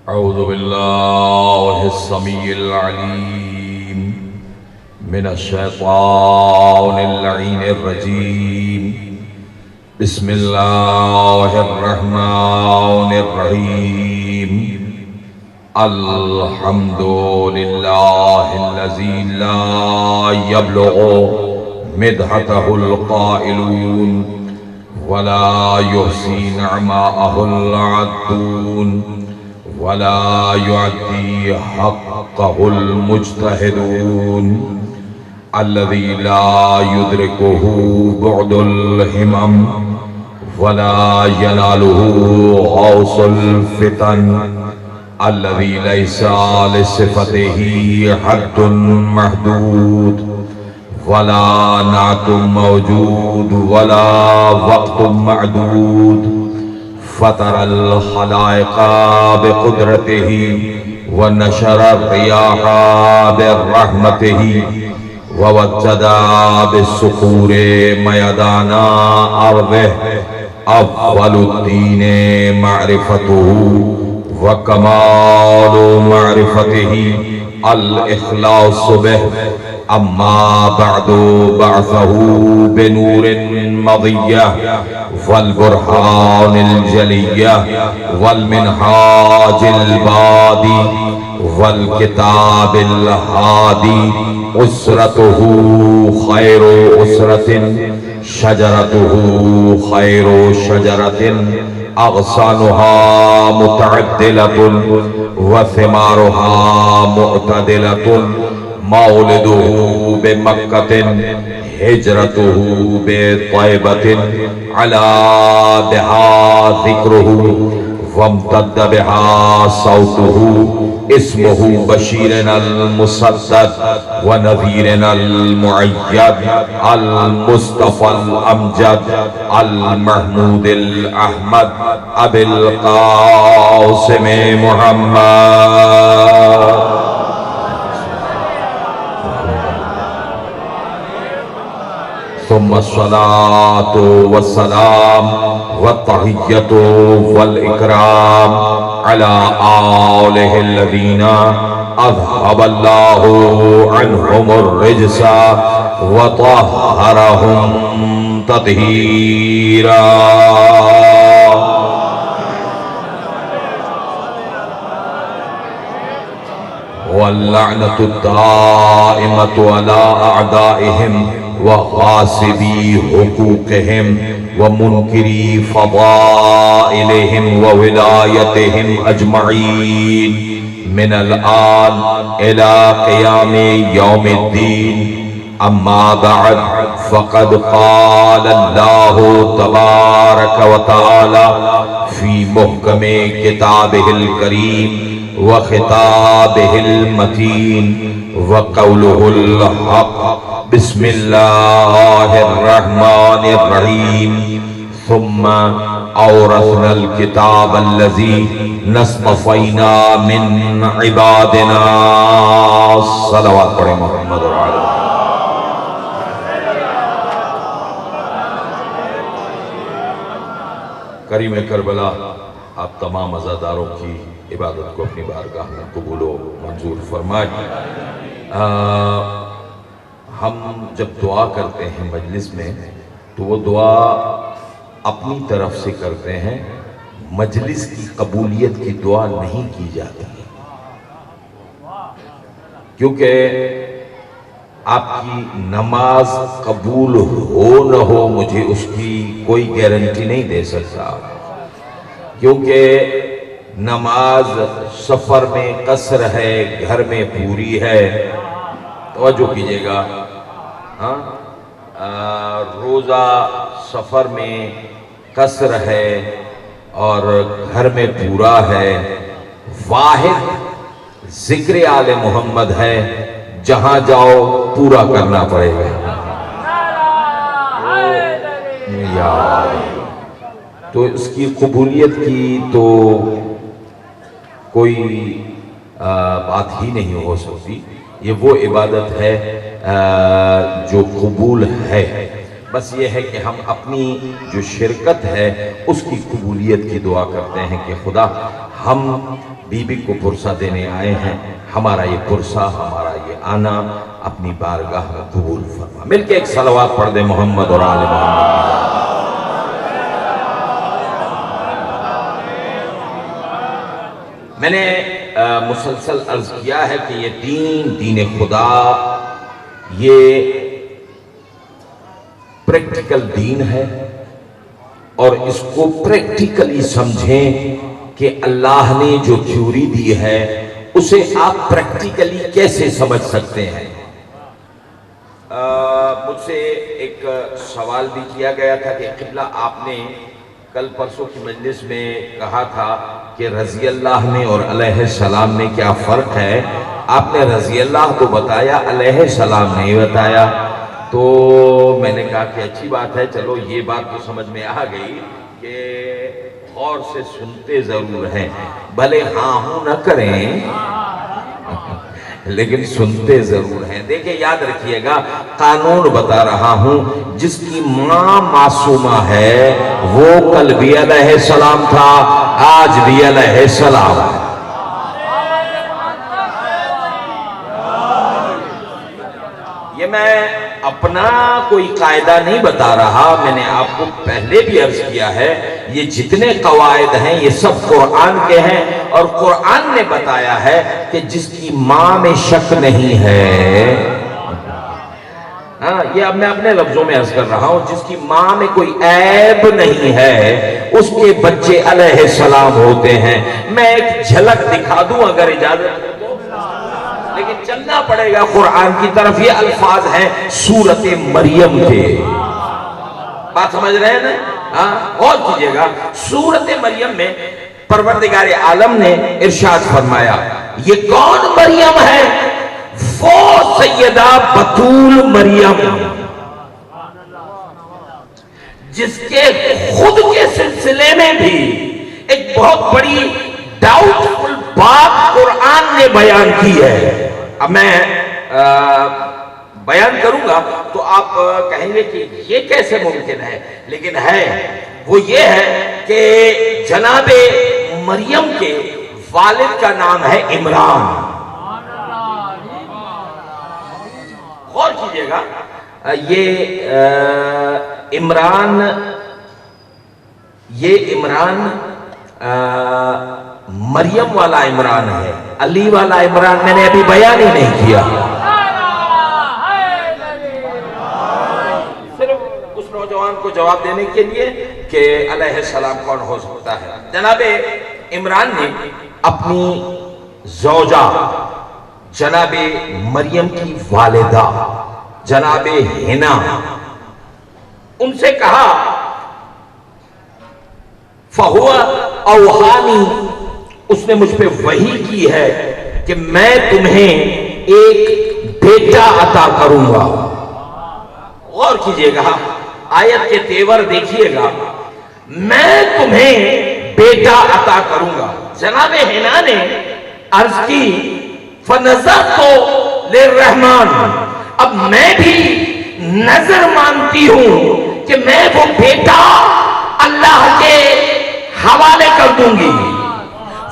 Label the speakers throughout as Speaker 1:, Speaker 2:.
Speaker 1: أعوذ بالله السميع العليم من الشيطان اللعين الرجيم. بسم الله الرحمن الرحيم. الحمد لله الذي لا يبلغ مدحته القائلون ولا يحصي نعماءه العادون ولا يعدي حقه المجتهدون. الذي لا يدركه بعد الهمم ولا يناله غوص الفتن. الذي ليس لصفته حد محدود ولا نعت موجود ولا وقت معدود. فطر الخلائق بقدرته ونشر الرياح برحمته ووجد بالصخور ميدان أرضه. أول الدين معرفته وكمال معرفته الإخلاص به. أما بعد بعثه بنور مضية والبرهان الجلية والمنهاج البادي والكتاب الهادي. أسرته خير أسرة شجرته خير شجرة أغصانها متعدلة وثمارها معتدلة. مولده بمكة هجرته بطيبة على بها ذكره وامتد بها صوته. اسمه بشيرنا المصدد ونذيرنا المؤيد المصطفى الأمجد المحمود الأحمد أبي القاسم محمد. ثم الصلاة والسلام والتحية والإكرام على آله الذين أذهب الله عنهم الرجس وطهرهم تطهيرا. واللعنة الدائمة على أعدائهم وغاصبي حقوقهم ومنكري فضائلهم وولايتهم أجمعين من الآن إلى قيام يوم الدين. أما بعد فقد قال الله تبارك وتعالى في محكم كتابه الكريم وخطابه المتين وقوله الحق. بسم الله الرحمن الرحيم. ثم أورثنا الكتاب الذي اصطفينا من عبادنا. صلوات پڑھیں محمد وعلى کریم کربلا. آپ تمام عزاداروں کی عبادت کو اپنی بارگاہ میں قبول و منظور فرمائے. ہم جب دعا کرتے ہیں مجلس میں تو وہ دعا اپنی طرف سے کرتے ہیں. مجلس کی قبولیت کی دعا نہیں کی جاتی کیونکہ آپ کی نماز قبول ہو نہ ہو مجھے اس کی کوئی گارنٹی نہیں دے سکتا. کیونکہ نماز سفر میں قصر ہے، گھر میں پوری ہے. توجہ کیجئے گا. روزہ سفر میں قصر ہے اور گھر میں پورا ہے. واحد ذکر آل محمد ہے، جہاں جاؤ پورا کرنا پڑے گا. تو اس کی قبولیت کی تو کوئی بات ہی نہیں ہو سکتی. یہ وہ عبادت ہے جو قبول ہے. بس یہ ہے کہ ہم اپنی جو شرکت ہے اس کی قبولیت کی دعا کرتے ہیں کہ خدا ہم بی بی کو پرسہ دینے آئے ہیں، ہمارا یہ پرسہ، ہمارا یہ آنا اپنی بارگاہ میں قبول فرما۔ مل کے ایک صلوات پڑھ دیں محمد اور آل محمد۔ میں نے مسلسل عرض کیا ہے کہ یہ دین خدا یہ پریکٹیکل دین ہے، اور اس کو پریکٹیکلی سمجھیں کہ اللہ نے جو تھیوری دی ہے اسے آپ پریکٹیکلی کیسے سمجھ سکتے ہیں۔ مجھ سے ایک سوال بھی کیا گیا تھا کہ قبلہ آپ نے کل پرسوں کی مجلس میں کہا تھا کہ رضی اللہ میں اور علیہ السلام میں کیا فرق ہے، آپ نے رضی اللہ تو بتایا، علیہ السلام نہیں بتایا۔ تو میں نے کہا کہ اچھی بات ہے، چلو یہ بات تو سمجھ میں آ گئی کہ غور سے سنتے ضرور ہیں، بھلے ہاں ہوں نہ کریں لیکن سنتے ضرور ہیں۔ دیکھیں یاد رکھیے گا، قانون بتا رہا ہوں، جس کی ماں معصومہ ہے وہ کل بھی علیہ السلام تھا، آج بھی علیہ السلام ہے۔ یہ میں اپنا کوئی قاعدہ نہیں بتا رہا، میں نے آپ کو پہلے بھی عرض کیا ہے، یہ جتنے قواعد ہیں یہ سب قرآن کے ہیں، اور قرآن نے بتایا ہے کہ جس کی ماں میں شک نہیں ہے، یہ اب میں اپنے لفظوں میں عرض کر رہا ہوں، جس کی ماں میں کوئی عیب نہیں ہے اس کے بچے علیہ السلام ہوتے ہیں۔ میں ایک جھلک دکھا دوں اگر اجازت ہو تو، لیکن چلنا پڑے گا قرآن کی طرف۔ یہ الفاظ ہیں سورت مریم کے، بات سمجھ رہے ہیں نا؟ غور کیجئے گا، سورت مریم میں پروردگار عالم نے ارشاد فرمایا، یہ کون مریم ہے؟ وہ سیدہ بطول مریم، جس کے خود کے سلسلے میں بھی ایک بہت بڑی ڈاؤٹ فل بات قرآن نے بیان کی ہے۔ اب میں بیان کروں گا تو آپ کہیں گے کہ یہ کیسے ممکن ہے، لیکن ہے وہ یہ ہے کہ جناب مریم کے والد کا نام ہے عمران۔ غور کیجئے گا، یہ عمران مریم والا عمران ہے، علی والا عمران میں نے ابھی بیان ہی نہیں کیا۔ صرف اس نوجوان کو جواب دینے کے لیے کہ علیہ السلام کون ہو سکتا ہے۔ جناب عمران نے اپنی زوجہ جناب مریم کی والدہ جناب حنا، ان سے کہا فَهُوَ أَوْحَانِي، اس نے مجھ پہ وحی کی ہے کہ میں تمہیں ایک بیٹا عطا کروں گا۔ غور کیجئے گا، آیت کے تیور دیکھیے گا، میں تمہیں بیٹا عطا کروں گا۔ جناب حنا نے عرض کی فَنَظَرْتُ لِلرَّحْمَانِ، اب میں بھی نظر مانتی ہوں کہ میں وہ بیٹا اللہ کے حوالے کر دوں گی۔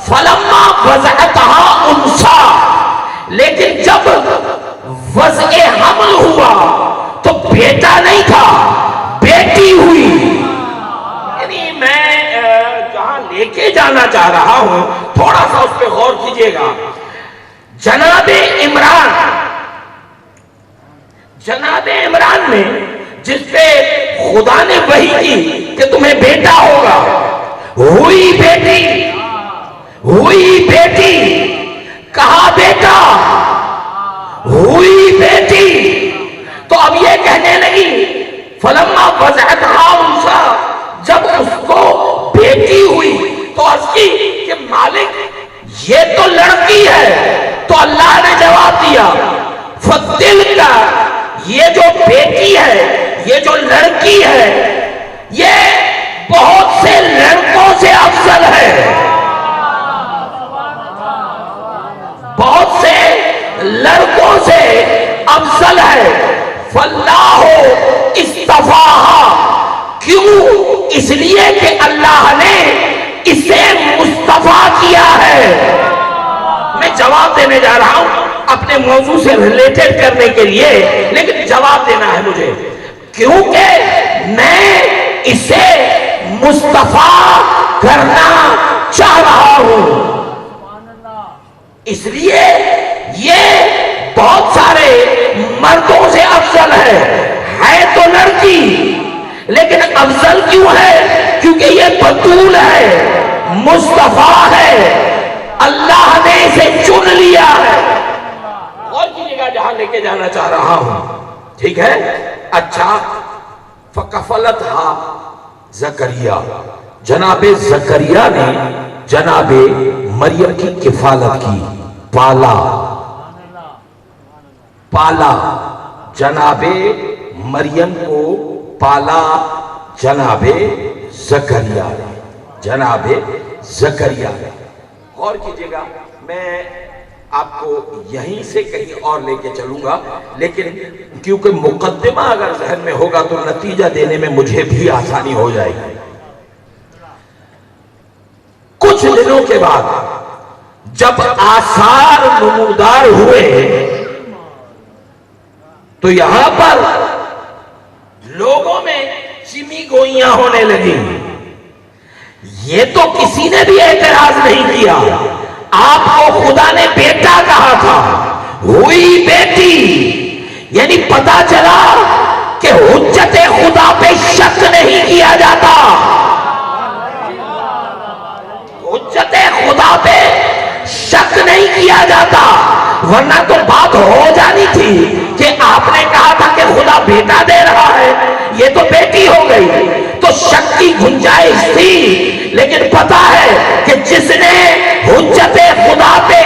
Speaker 1: فَلَمَّا وَضَعَتَهَا أُنْثَىٰ، لیکن جب وضع حمل ہوا تو بیٹا نہیں تھا، بیٹی ہوئی۔ یعنی میں جہاں لے کے جانا چاہ رہا ہوں تھوڑا سا اس پہ غور کیجئے گا۔ جناب عمران نے جس پہ خدا نے وحی کی کہ تمہیں بیٹا ہوگا، ہوئی بیٹی، کہا بیٹا، ہوئی بیٹی، تو اب یہ کہنے لگی فَلَمَّا وَضَعَتْهَا أُنْثَىٰ، جب اس کو بیٹی ہوئی تو عرض کی کہ مالک یہ تو لڑکی ہے، تو اللہ نے جواب دیا فَتِلْكَ، یہ جو بیٹی ہے، یہ جو لڑکی ہے، یہ بہت سے لڑکوں سے افضل ہے، بہت سے لڑکوں سے افضل ہے۔ فَاللَّهُ اصْطَفَىٰ مصطفیٰ، کیوں؟ اس لیے کہ اللہ نے اسے مصطفیٰ کیا ہے۔ میں جواب دینے جا رہا ہوں اپنے موضوع سے ریلیٹڈ کرنے کے لیے، لیکن جواب دینا ہے مجھے، کیونکہ میں اسے مصطفیٰ کرنا چاہ رہا ہوں۔ اس لیے یہ بہت سارے مردوں سے افضل ہے تو لڑکی، لیکن افضل کیوں ہے؟ کیونکہ یہ بطول ہے، مصطفیٰ ہے، اللہ نے اسے چن لیا ہے۔ اور کی جگہ جہاں لے کے جانا چاہ رہا ہوں، ٹھیک ہے؟ اچھا، فکفلتھا زکریا، جناب زکریا نے جناب مریم کی کفالت کی، پالا جناب مریم کو پالا جناب زکریا نے۔ غور کیجئے گا، میں آپ کو یہیں سے کہیں اور لے کے چلوں گا، لیکن کیونکہ مقدمہ اگر ذہن میں ہوگا تو نتیجہ دینے میں مجھے بھی آسانی ہو جائے گی۔ کچھ دنوں کے بعد جب آثار نمودار ہوئے تو یہاں پر لوگوں میں چمی گوئیاں ہونے لگی۔ یہ تو کسی نے بھی اعتراض نہیں کیا، آپ کو خدا نے بیٹا کہا تھا، ہوئی بیٹی، یعنی پتا چلا کہ حجت خدا پہ شک نہیں کیا جاتا، حجت خدا پہ شک نہیں کیا جاتا، ورنہ تو بات ہو جانی تھی کہ آپ نے کہا تھا کہ خدا بیٹا دے رہا ہے، یہ تو بیٹی ہو گئی، تو شک کی گنجائش تھی۔ لیکن پتا ہے کہ جس نے حجت خدا پہ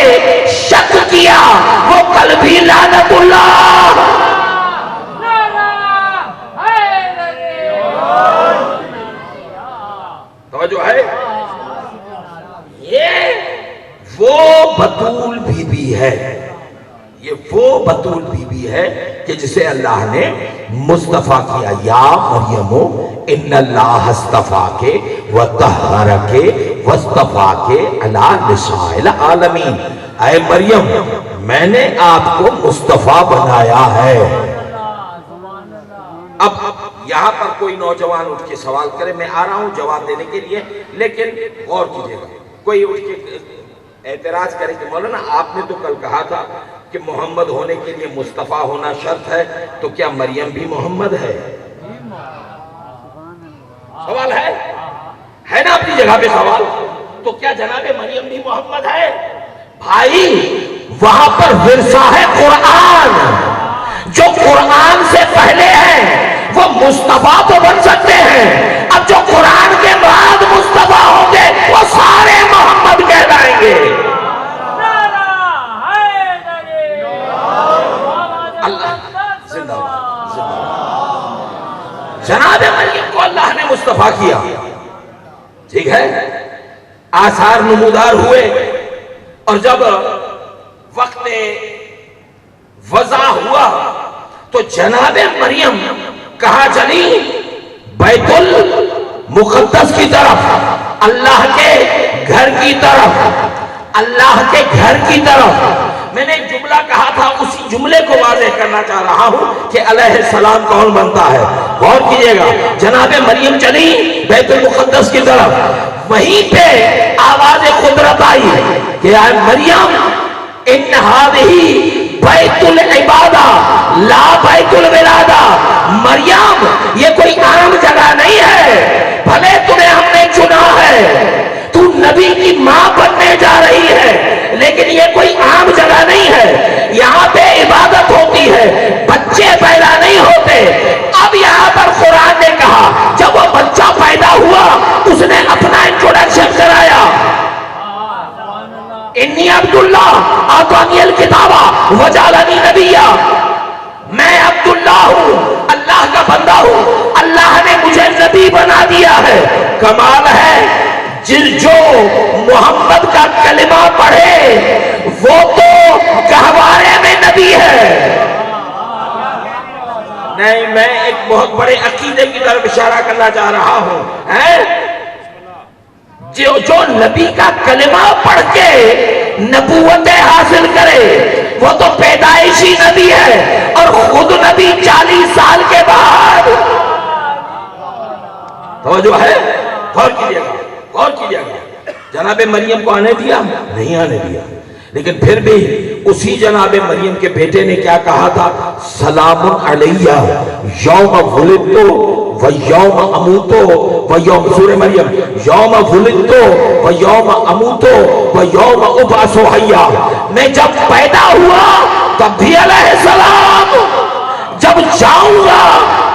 Speaker 1: شک کیا وہ کل بھی لعنت اللہ۔ توجہ ہے؟ یہ وہ بطول بی بی ہے، یہ وہ بطول بی بی ہے کہ جسے اللہ نے مصطفیٰ کیا۔ یا مریم ان اللہ اصطفاک وطہرک واصطفاک علی نساء العالمین، اے مریم میں نے آپ کو مصطفیٰ بنایا ہے۔ اب یہاں پر کوئی نوجوان اٹھ کے سوال کرے، میں آ رہا ہوں جواب دینے کے لیے، لیکن غور کیجئے گا، کوئی اٹھ کے اعتراض کرے کہ مولانا آپ نے تو کل کہا تھا کہ محمد ہونے کے لیے مصطفیٰ ہونا شرط ہے، تو کیا مریم بھی محمد ہے؟ سوال ہے نا اپنی جگہ پہ سوال، تو کیا جناب مریم بھی محمد ہے؟ بھائی وہاں پر ورثہ ہے قرآن، جو قرآن سے پہلے ہیں وہ مصطفیٰ تو بن سکتے ہیں، اب جو قرآن کے بعد مصطفیٰ ہوں گے وہ سارے محمد کہلائیں گے۔ اللہ زندہ جناب مریم کو اللہ نے مصطفیٰ کیا، ٹھیک ہے؟ آثار نمودار ہوئے، اور جب وقت وضع ہوا تو جناب مریم کہاں چلی؟ بیت المقدس کی طرف، اللہ کے گھر کی طرف، اللہ کے گھر کی طرف۔ میں نے ایک جملہ کہا تھا، اسی جملے کو واضح کرنا چاہ رہا ہوں کہ علیہ السلام کون بنتا ہے۔ غور کیجئے گا، جناب مریم چلی بیت المقدس کی طرف، وہیں پہ آواز قدرت آئی کہ اے مریم ان ہذہ بیت العبادہ لا بیت الولادہ، مریم یہ کوئی عام جگہ نہیں ہے، بھلے تمہیں ہم نے چنا ہے، تو نبی کی ماں بننے جا رہی ہے، لیکن یہ کوئی عام جگہ نہیں ہے، یہاں پہ عبادت ہوتی ہے، بچے پیدا نہیں ہوتے۔ اب یہاں پر قرآن نے کہا جب وہ بچہ پیدا ہوا اس نے اپنا انٹروڈکشن کرایا، انی عبداللہ آتانی الکتابہ وجعلنی نبیہ، میں عبداللہ ہوں، اللہ کا بندہ ہوں، اللہ نے مجھے نبی بنا دیا ہے۔ کمال ہے جو محمد کا کلمہ پڑھے وہ تو گہوارے میں نبی ہے، نہیں، میں ایک بہت بڑے عقیدے کی طرف اشارہ کرنا چاہ رہا ہوں. جو نبی کا کلمہ پڑھ کے نبوتیں حاصل کرے وہ تو پیدائشی نبی ہے، اور خود نبی 40 سال کے بعد. توجہ ہے؟ غور کیجئے گا، غور کیجئے گا. جناب مریم کو آنے دیا؟ نہیں آنے دیا. لیکن پھر بھی اسی جناب مریم کے بیٹے نے کیا کہا تھا؟ سلام علیہ یوم ولدتو و یوم اموتو و یوم، سورہ مریم، یوم ولدتو و یوم اموتو و یوم ابعث حیا. میں جب پیدا ہوا تب بھی علیہ السلام، جب جاؤں گا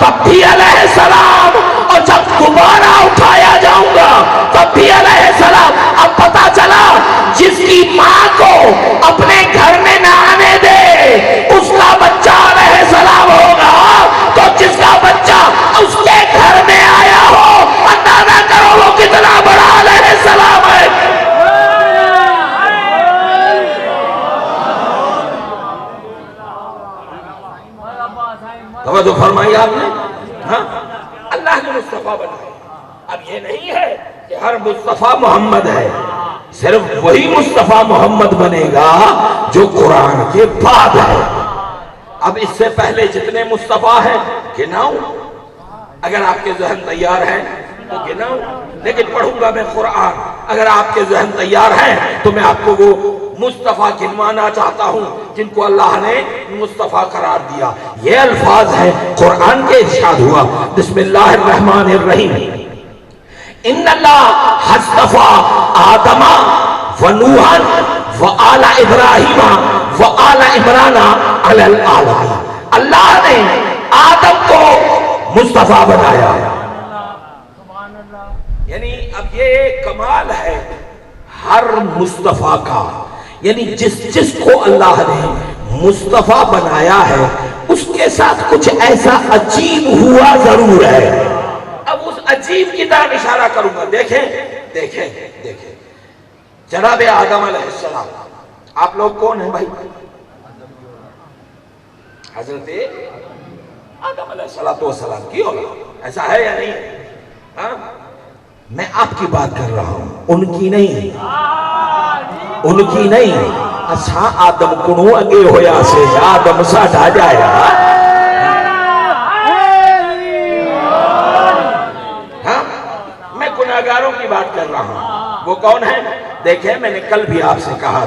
Speaker 1: تب بھی علیہ السلام، اور جب دوبارہ اٹھایا جاؤں گا تب بھی علیہ السلام. اب پتا چلا جس کی ماں کو اپنے گھر میں نہ آنے دے اس کا بچہ علیہ السلام ہوگا، تو جس کا بچہ اس کے گھر میں آیا ہو اندازہ کرو وہ کتنا بڑا علیہ السلام ہے. توجہ فرمائی آپ نے؟ ہاں، اللہ نے مصطفیٰ بنائے. اب یہ نہیں ہے کہ ہر مصطفیٰ محمد ہے، صرف وہی مصطفیٰ محمد بنے گا جو قرآن کے بعد ہے. اب اس سے پہلے جتنے مصطفیٰ ہیں گناؤں، اگر آپ کے ذہن تیار ہیں تو گناؤں، لیکن پڑھوں گا میں قرآن. اگر آپ کے ذہن تیار ہیں تو میں آپ کو وہ مصطفیٰ گنوانا چاہتا ہوں جن کو اللہ نے مصطفیٰ قرار دیا. یہ الفاظ ہیں قرآن کے ارشاد ہوا. بسم اللہ الرحمن الرحیم. ان اللہ اصطفیٰ آدم و نوحا و آل ابراہیم و آل عمران علی العالمین. اللہ نے آدم کو مصطفیٰ بنایا. یعنی اب یہ کمال ہے ہر مصطفیٰ کا، یعنی جس کو اللہ نے مصطفیٰ بنایا ہے اس کے ساتھ کچھ ایسا عجیب ہوا ضرور ہے. اب اس عجیب کی طرف اشارہ کروں گا. دیکھیں جناب آدم علیہ السلام، آپ لوگ کون ہیں بھائی؟ حضرت آدم علیہ السلام کی اولاد، ایسا ہے یا نہیں؟ ہاں، میں آپ کی بات کر رہا ہوں، ان کی نہیں، ان کی نہیں. اچھا آدم کنو اگے ہویا سے آدم ساڑھا جائے. ہاں، میں گناہگاروں کی بات کر رہا ہوں. وہ کون ہے؟ دیکھیں، میں نے کل بھی آپ سے کہا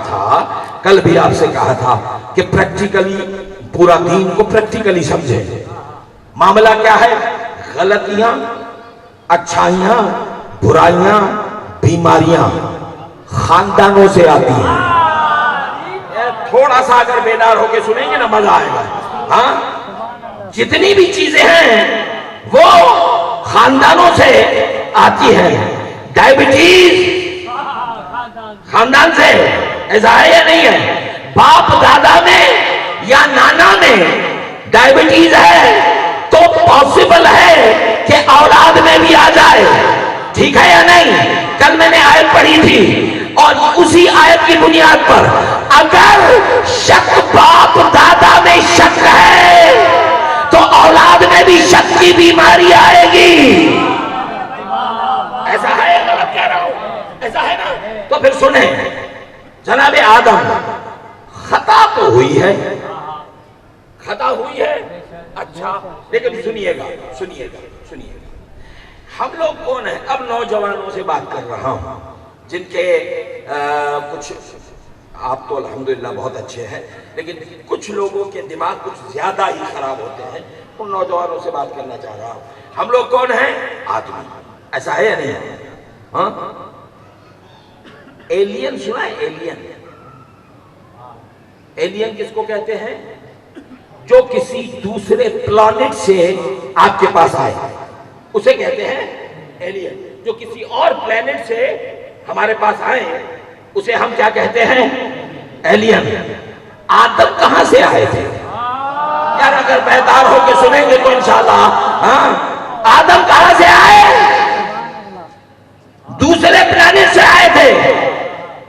Speaker 1: تھا کہ پریکٹیکلی پورا دین کو پریکٹیکلی سمجھیں. معاملہ کیا ہے؟ غلطیاں، اچھائیاں، برائیاں، بیماریاں خاندانوں سے آتی ہیں. تھوڑا سا اگر بیدار ہو کے سنیں گے نا مزہ آئے گا. ہاں، جتنی بھی چیزیں ہیں وہ خاندانوں سے آتی ہیں. ڈائبٹیز خاندان سے، ایسا ہے یا نہیں ہے؟ باپ دادا میں یا نانا میں ڈائبٹیز ہے تو پاسبل ہے کہ اولاد میں بھی آ جائے. ٹھیک ہے یا نہیں؟ کل میں نے آیت پڑھی تھی اور اسی آیت کی بنیاد پر اگر شک باپ دادا میں شک ہے تو اولاد میں بھی شک کی بیماری آئے گی. ایسا ہے؟ غلط کہہ رہا ہوں؟ ایسا ہے نا؟ تو پھر سنیں، جناب آدم خطا تو ہوئی ہے، خطا ہوئی ہے. اچھا، لیکن سنیے گا. ہم لوگ کون ہیں؟ اب نوجوانوں سے بات کر رہا ہوں جن کے کچھ، آپ تو الحمدللہ بہت اچھے ہیں لیکن کچھ لوگوں کے دماغ کچھ زیادہ ہی خراب ہوتے ہیں. ان نوجوانوں سے بات کرنا چاہ رہا ہوں. ہم لوگ کون ہیں؟ آدمی. ایسا ہے یا نہیں ہے؟ ہاں، ایلین سنا ہے؟ ایلین کس کو کہتے ہیں؟ جو کسی دوسرے پلانٹ سے آپ کے پاس آئے اسے کہتے ہیں ایلین. جو کسی اور پلانٹ سے ہمارے پاس آئے اسے ہم کیا کہتے ہیں؟ ایلین. آدم کہاں سے آئے تھے یار؟ اگر بیدار ہو کے سنیں گے تو انشاءاللہ. ہاں، آدم کہاں سے آئے؟ دوسرے پلانٹ سے آئے تھے.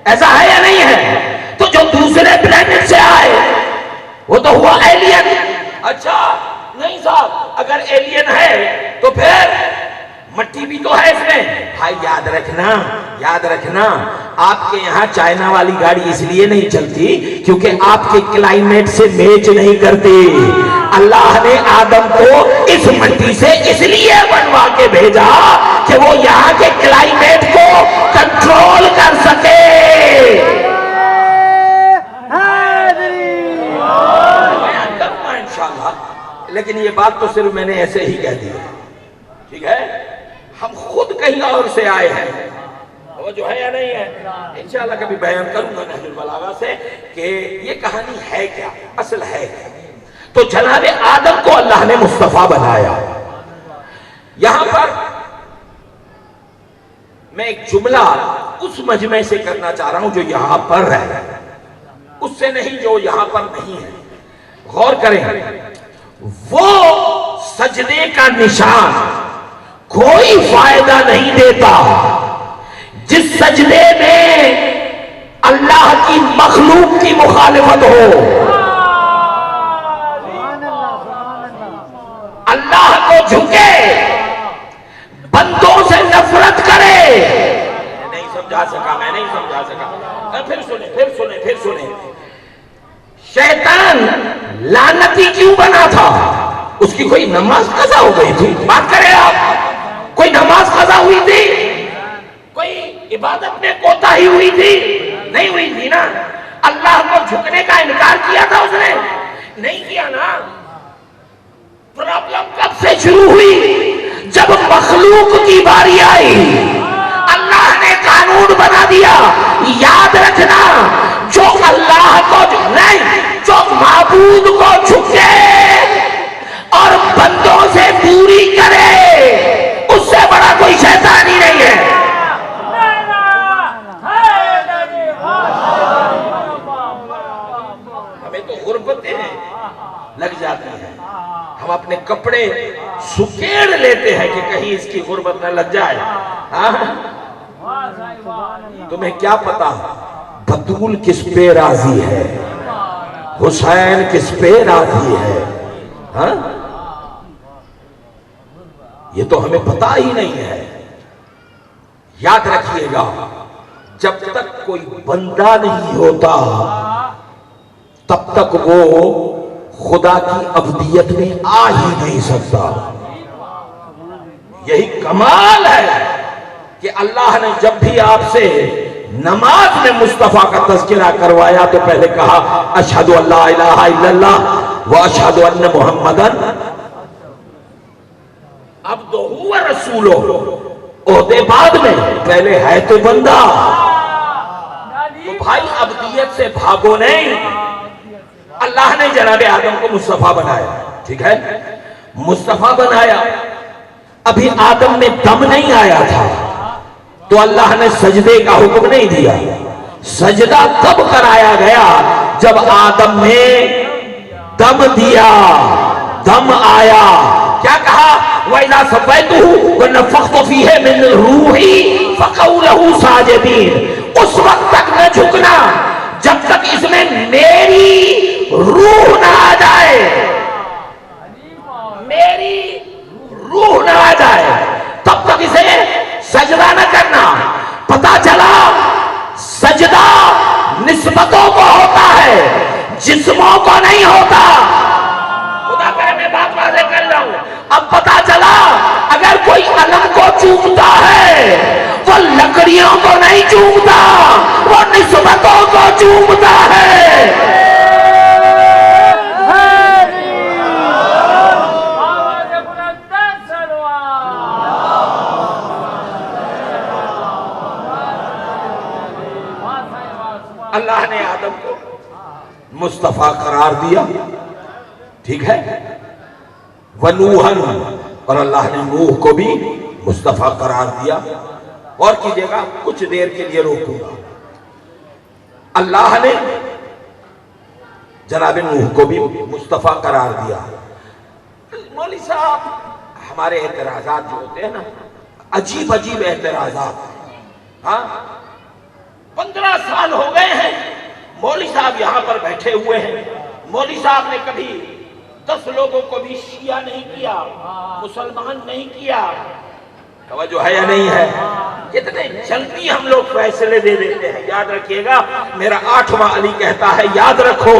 Speaker 1: ایسا ہے یا نہیں ہے؟ تو جو دوسرے پلانٹ سے آئے وہ تو ہوا ایلین. اچھا، نہیں صاحب اگر ایلین ہے تو پھر مٹی بھی تو ہے اس میں. بھائی یاد رکھنا آپ کے یہاں چائنا والی گاڑی اس لیے نہیں چلتی کیونکہ آپ کے کلائمیٹ سے میچ نہیں کرتی. اللہ نے آدم کو اس مٹی سے اس لیے بنوا کے بھیجا کہ وہ یہاں کے کلائمیٹ کو کنٹرول کر سکے. انشاءاللہ لیکن یہ بات تو صرف میں نے ایسے ہی کہہ دی ہے. ٹھیک ہے ہم خود کہیں اور سے آئے ہیں وہ جو ہے یا نہیں ہے. انشاءاللہ کبھی بیان کروں گا نہج البلاغہ سے کہ یہ کہانی ہے کیا, اصل ہے کیا. تو جناب آدم کو اللہ نے مصطفیٰ بنایا. یہاں پر میں ایک جملہ اس مجمع سے کرنا چاہ رہا ہوں جو یہاں پر ہے, اس سے نہیں جو یہاں پر نہیں ہے. غور کریں, وہ سجدے کا نشان کوئی فائدہ نہیں دیتا جس سجدے میں اللہ کی مخلوق کی مخالفت ہو, اللہ کو جھکے, بندوں سے نفرت کرے. میں نہیں سمجھا سکا. پھر سنیں شیطان لعنتی کیوں بنا تھا؟ اس کی کوئی نماز قضا ہو گئی تھی. بات کریں آپ, کوئی نماز قضا ہوئی تھی؟ کوئی عبادت میں کوتاہی ہوئی تھی؟ نہیں ہوئی تھی نا. اللہ کو جھکنے کا انکار کیا تھا اس نے؟ نہیں کیا نا. پرابلم کب سے شروع ہوئی؟ جب مخلوق کی باری آئی. اللہ نے قانون بنا دیا, یاد رکھنا جو اللہ کو نہیں, جو معبود کو جھکے اور بندوں سے دوری کرے اس سے بڑا کوئی شیطان ہی نہیں ہے. ہمیں تو غربتیں لگ جاتی ہیں, ہم اپنے کپڑے سکیڑ لیتے ہیں کہ کہیں اس کی غربت نہ لگ جائے. تمہیں کیا پتا بطول کس پہ راضی ہے, حسین کس پہ راضی ہے؟ یہ تو ہمیں پتا ہی نہیں ہے. یاد رکھیے گا جب تک کوئی بندہ نہیں ہوتا تب تک وہ خدا کی عبدیت میں آ ہی نہیں سکتا. یہی کمال ہے کہ اللہ نے جب بھی آپ سے نماز میں مصطفیٰ کا تذکرہ کروایا تو پہلے کہا اشہدو ان لا الہ الا اللہ و اشہدو ان محمدن عبدہ و رسولہ. عہدے بعد میں, پہلے ہے تو بندہ. تو بھائی عبدیت سے بھاگو نہیں. اللہ نے جناب آدم کو مصطفیٰ بنایا. ٹھیک ہے مصطفیٰ بنایا, ابھی آدم میں دم نہیں آیا تھا تو اللہ نے سجدے کا حکم نہیں دیا. سجدہ تب کرایا گیا جب آدم نے دم دیا, دم آیا. کیا کہا؟ وَإِذَا سَوَّيْتُهُ وَنَفَخْتُ فِيهِ مِنْ رُوحِي فَقَعُوا لَهُ سَاجِدِينَ. اس وقت تک نہ جھکنا جب تک اس میں میری روح نہ آ جائے, میری روح نہ آ جائے تب تک اسے سجدہ نہ کرنا. پتا چلا سجدہ نسبتوں کو ہوتا ہے, جسموں کو نہیں ہوتا. خدا کرے میں بات واضح کر رہا ہوں. اب پتا چلا اگر کوئی علم کو چومتا ہے وہ لکڑیوں کو نہیں چومتا, وہ نسبتوں کو چومتا ہے. اللہ نے آدم کو مصطفیٰ قرار دیا. ٹھیک ہے ونوحن, اور اللہ نے نوح کو بھی مصطفیٰ قرار دیا. اور کیجئے گا کچھ دیر کے لیے روکوں گا. اللہ نے جناب نوح کو بھی مصطفیٰ قرار دیا. مولوی صاحب ہمارے اعتراضات جو ہوتے ہیں نا, عجیب عجیب اعتراضات. 15 سال ہو گئے ہیں مولوی صاحب یہاں پر بیٹھے ہوئے ہیں. مولوی صاحب نے کبھی 10 لوگوں کو بھی شیعہ نہیں کیا، مسلمان نہیں کیا۔ توجہ ہے یا نہیں ہے؟ کتنے جلدی ہم لوگ فیصلے دے دیتے ہیں۔ یاد رکھیے گا، میرا 8واں علی کہتا ہے، یاد رکھو،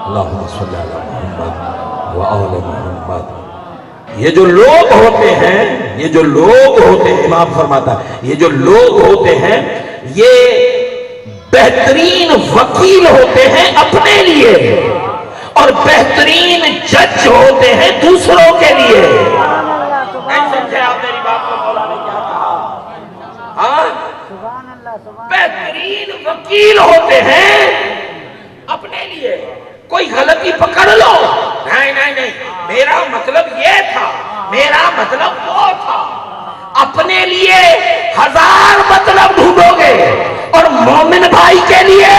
Speaker 1: اللہم صلی علی محمد و آل محمد۔ یہ جو لوگ ہوتے ہیں، یہ جو لوگ ہوتے ہیں، امام فرماتا ہے، یہ جو لوگ ہوتے ہیں یہ بہترین وکیل ہوتے ہیں اپنے لیے، اور بہترین جج ہوتے ہیں دوسروں کے لیے۔ نہیں سمجھے آپ میری بات کو؟ مولا نے کیا کہا؟ ہاں، بہترین وکیل ہوتے ہیں اپنے لیے۔ کوئی غلطی پکڑ لو، نہیں نہیں نہیں، میرا مطلب یہ تھا، میرا مطلب وہ تھا۔ اپنے لیے 1000 مطلب ڈھونڈو گے، اور مومن بھائی کے لیے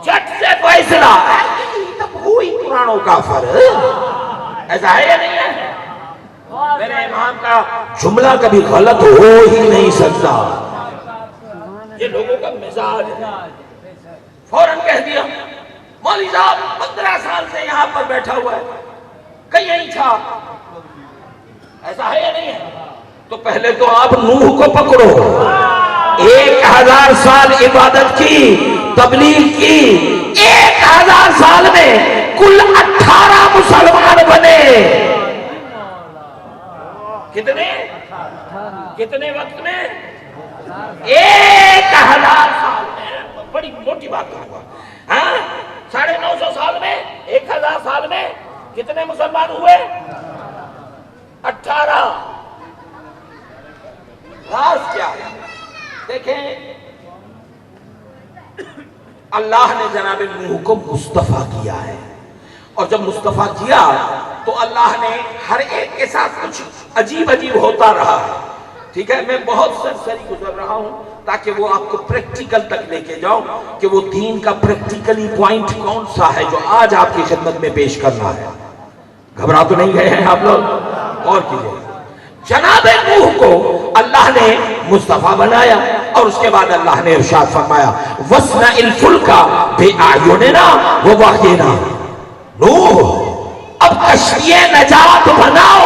Speaker 1: جٹ سے فیصلہ۔ تب ہوئی قرآن و کافر، ایسا ہے یا نہیں ہے؟ میرے امام کا جملہ کبھی غلط ہو ہی نہیں سکتا۔ یہ لوگوں کا مزاج ہے۔ فوراً کہہ دیا، مولوی صاحب 15 سال سے یہاں پر بیٹھا ہوا ہے، کہیں نہیں تھا، ایسا ہے یا نہیں ہے؟ تو پہلے تو آپ نوح کو پکڑو، 1000 سال عبادت کی، تبلیغ کی، 1000 سال میں کل 18 مسلمان بنے۔ کتنے وقت میں؟ 1000 سال میں۔ بڑی موٹی بات ہوا، ہاں، 950 سال میں، 1000 سال میں کتنے مسلمان ہوئے؟ 18۔ راز کیا ہے؟ دیکھیں، اللہ نے جناب نوح کو مصطفیٰ کیا ہے، اور جب مصطفیٰ کیا تو اللہ نے ہر ایک کے ساتھ کچھ عجیب عجیب ہوتا رہا ہے۔ ٹھیک ہے، میں بہت سرسری گزر رہا ہوں تاکہ وہ آپ کو پریکٹیکل تک لے کے جاؤں کہ وہ دین کا پریکٹیکلی پوائنٹ کون سا ہے جو آج آپ کی خدمت میں پیش کرنا ہے۔ گھبرا تو نہیں گئے ہیں آپ لوگ؟ اور کیجئے۔ جناب نوح کو اللہ نے مصطفیٰ بنایا، اور اس کے بعد اللہ نے ارشاد فرمایا، وَاصْنَعِ الْفُلْكَ بِأَعْيُنِنَا وَوَحْيِنَا۔ نوح، اب کشتی نجات بناؤ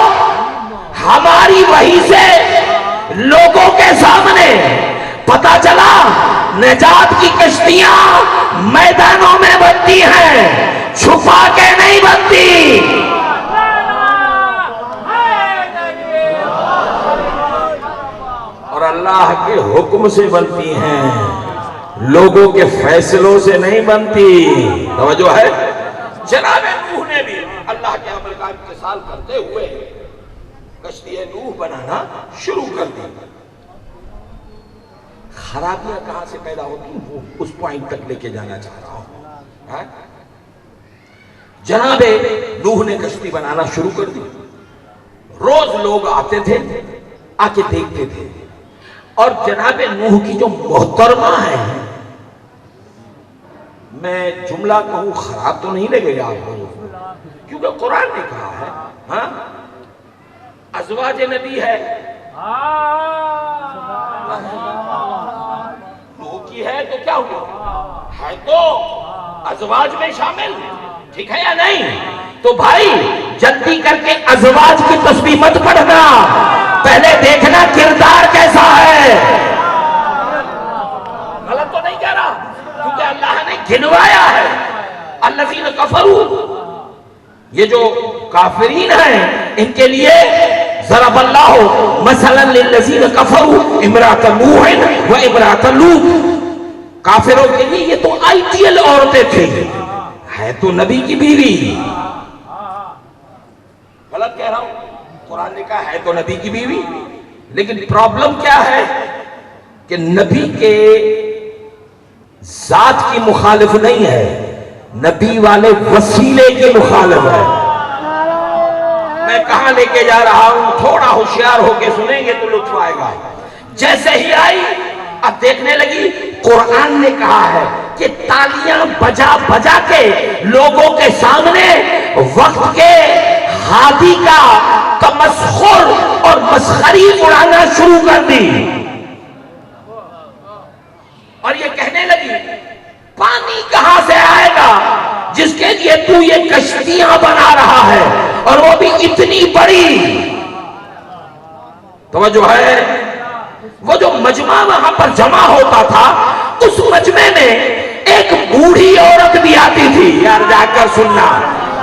Speaker 1: ہماری وحی سے۔ لوگوں کے سامنے پتا چلا نجات کی کشتیاں میدانوں میں بنتی ہیں، چھپا کے نہیں بنتی۔ اور اللہ کے حکم سے بنتی ہیں، لوگوں کے فیصلوں سے نہیں بنتی۔ توجہ ہے؟ جناب نوح نے بھی اللہ کے امر کا امتثال کرتے ہوئے کشتی نوح بنانا شروع کر دی۔ خرابیاں کہاں سے پیدا ہوتی ہیں وہ اس پوائنٹ تک لے کے جانا چاہ رہا ہوں۔ جناب نوح نے کشتی بنانا شروع کر دی۔ روز لوگ آتے تھے، آ کے دیکھتے تھے، اور جناب نوح کی جو محترمہ ہے، میں جملہ کہوں خراب تو نہیں لگے گا آپ کو، کیونکہ قرآن نے کہا ہے، ہاں، ازواج نبی ہے، نوح کی ہے تو کیا ہوا؟ ہے تو ازواج میں شامل، ٹھیک ہے یا نہیں؟ تو بھائی جلدی کر کے ازواج کی تسبیح مت پڑھنا، پہلے دیکھنا کردار کیسا ہے۔ غلط تو نہیں کہہ رہا، کیونکہ اللہ نے گنوایا ہے، الذین کفروا، یہ جو کافرین ہیں ان کے لیے ضرب اللہ مثلا للذین کفروا امرأۃ نوح و امرأۃ لوط، کافروں کے لیے یہ تو آئیڈیل عورتیں تھیں، ہے تو نبی کی بیوی۔ غلط کہہ رہا ہوں؟ قرآن نے کہا ہے تو نبی کی بیوی، لیکن پرابلم کیا ہے کہ نبی کے ذات کی مخالف نہیں ہے، نبی والے وسیلے کی مخالف ہے۔ میں کہاں لے کے جا رہا ہوں، تھوڑا ہوشیار ہو کے سنیں گے تو لطف آئے گا۔ جیسے ہی آئی اب دیکھنے لگی، قرآن نے کہا ہے کہ تالیاں بجا بجا کے لوگوں کے سامنے وقت کے ہادی کا تمسخر اور مسخری اڑانا شروع کر دی، اور یہ کہنے لگی پانی کہاں سے آئے گا جس کے لیے کہ تو یہ کشتیاں بنا رہا ہے اور وہ بھی اتنی بڑی. توجہ ہے. وہ جو مجمع وہاں پر جمع ہوتا تھا اس مجمع میں ایک بوڑھی عورت بھی آتی تھی. یار جا کر سننا,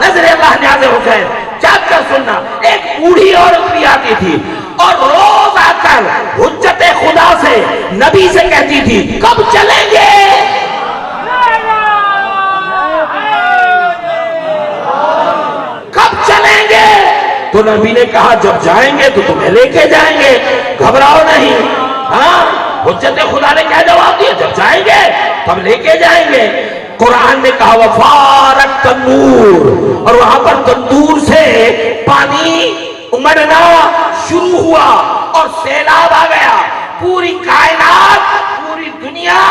Speaker 1: نظر اللہ نیاز حسین جا کر سننا, ایک بوڑھی عورت بھی آتی تھی اور روز آ کر حجت خدا سے نبی سے کہتی تھی کب چلیں گے. کب چلیں گے؟ تو نبی نے کہا جب جائیں گے تو تمہیں لے کے جائیں گے, گھبراؤ نہیں. ہاں, حجت خدا نے کیا جواب دیا؟ جب جائیں گے تب لے کے جائیں گے. قرآن نے کہا وفارت تنور, اور وہاں پر تندور سے پانی امڑنا شروع ہوا اور سیلاب آ گیا. پوری کائنات, پوری دنیا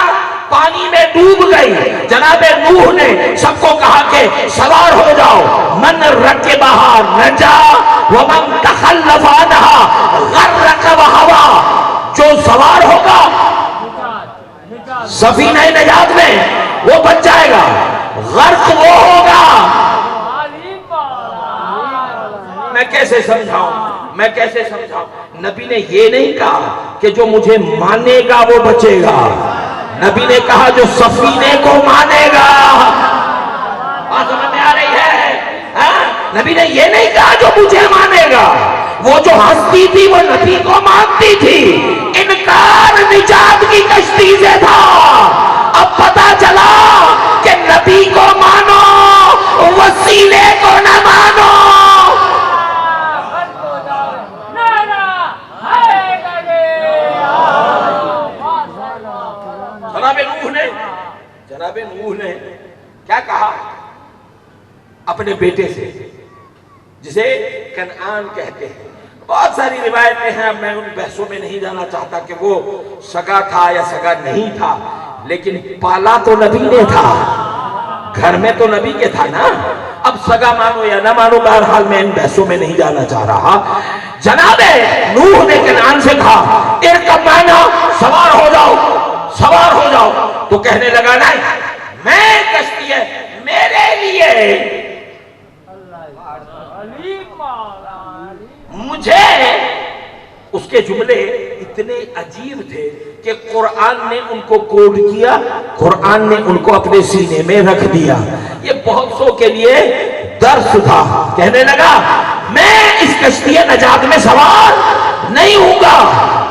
Speaker 1: پانی میں ڈوب گئی. جناب نوح نے سب کو کہا کہ سوار ہو جاؤ, من رکبہا نجا ومن تخلف عنہا غرق وہوا. جو سوار ہوگا سفینہ نجات میں وہ بچ جائے گا, غرق وہ ہوگا. میں کیسے سمجھاؤں؟ نبی نے یہ نہیں کہا کہ جو مجھے مانے گا وہ بچے گا. نبی نے کہا جو سفینے کو مانے گا. بات سمجھ میں آ رہی ہے؟ نبی نے یہ نہیں کہا جو مجھے مانے گا. وہ جو ہستی تھی وہ نبی کو مانتی تھی. انکار نجات کی کشتی سے تھا. اب پتا چلا کہ نبی کو مانو, وسیلے کو نہ مانو. جناب نوح نے کیا کہا اپنے بیٹے سے, جسے کنعان کہتے ہیں. بہت ساری روایتیں ہیں, اب میں ان بحثوں میں نہیں جانا چاہتا کہ وہ سگا تھا یا سگا نہیں تھا, لیکن پالا تو نبی نے تھا, گھر میں تو نبی کے تھا نا. اب سگا مانو یا نہ مانو, بہرحال میں ان بحثوں میں نہیں جانا چاہ رہا. جناب نوح نے کنعان سے کہا ارکب معنا, سوار ہو جاؤ, سوار ہو جاؤ. تو کہنے لگا نہیں, میں کشتی ہے میرے لیے. مجھے اس کے جملے اتنے عجیب تھے کہ قرآن نے ان کو کوڈ کیا, قرآن نے ان کو اپنے سینے میں رکھ دیا. یہ بہت سو کے لیے درس تھا. کہنے لگا میں اس کشتی نجات میں سوار نہیں ہوں گا.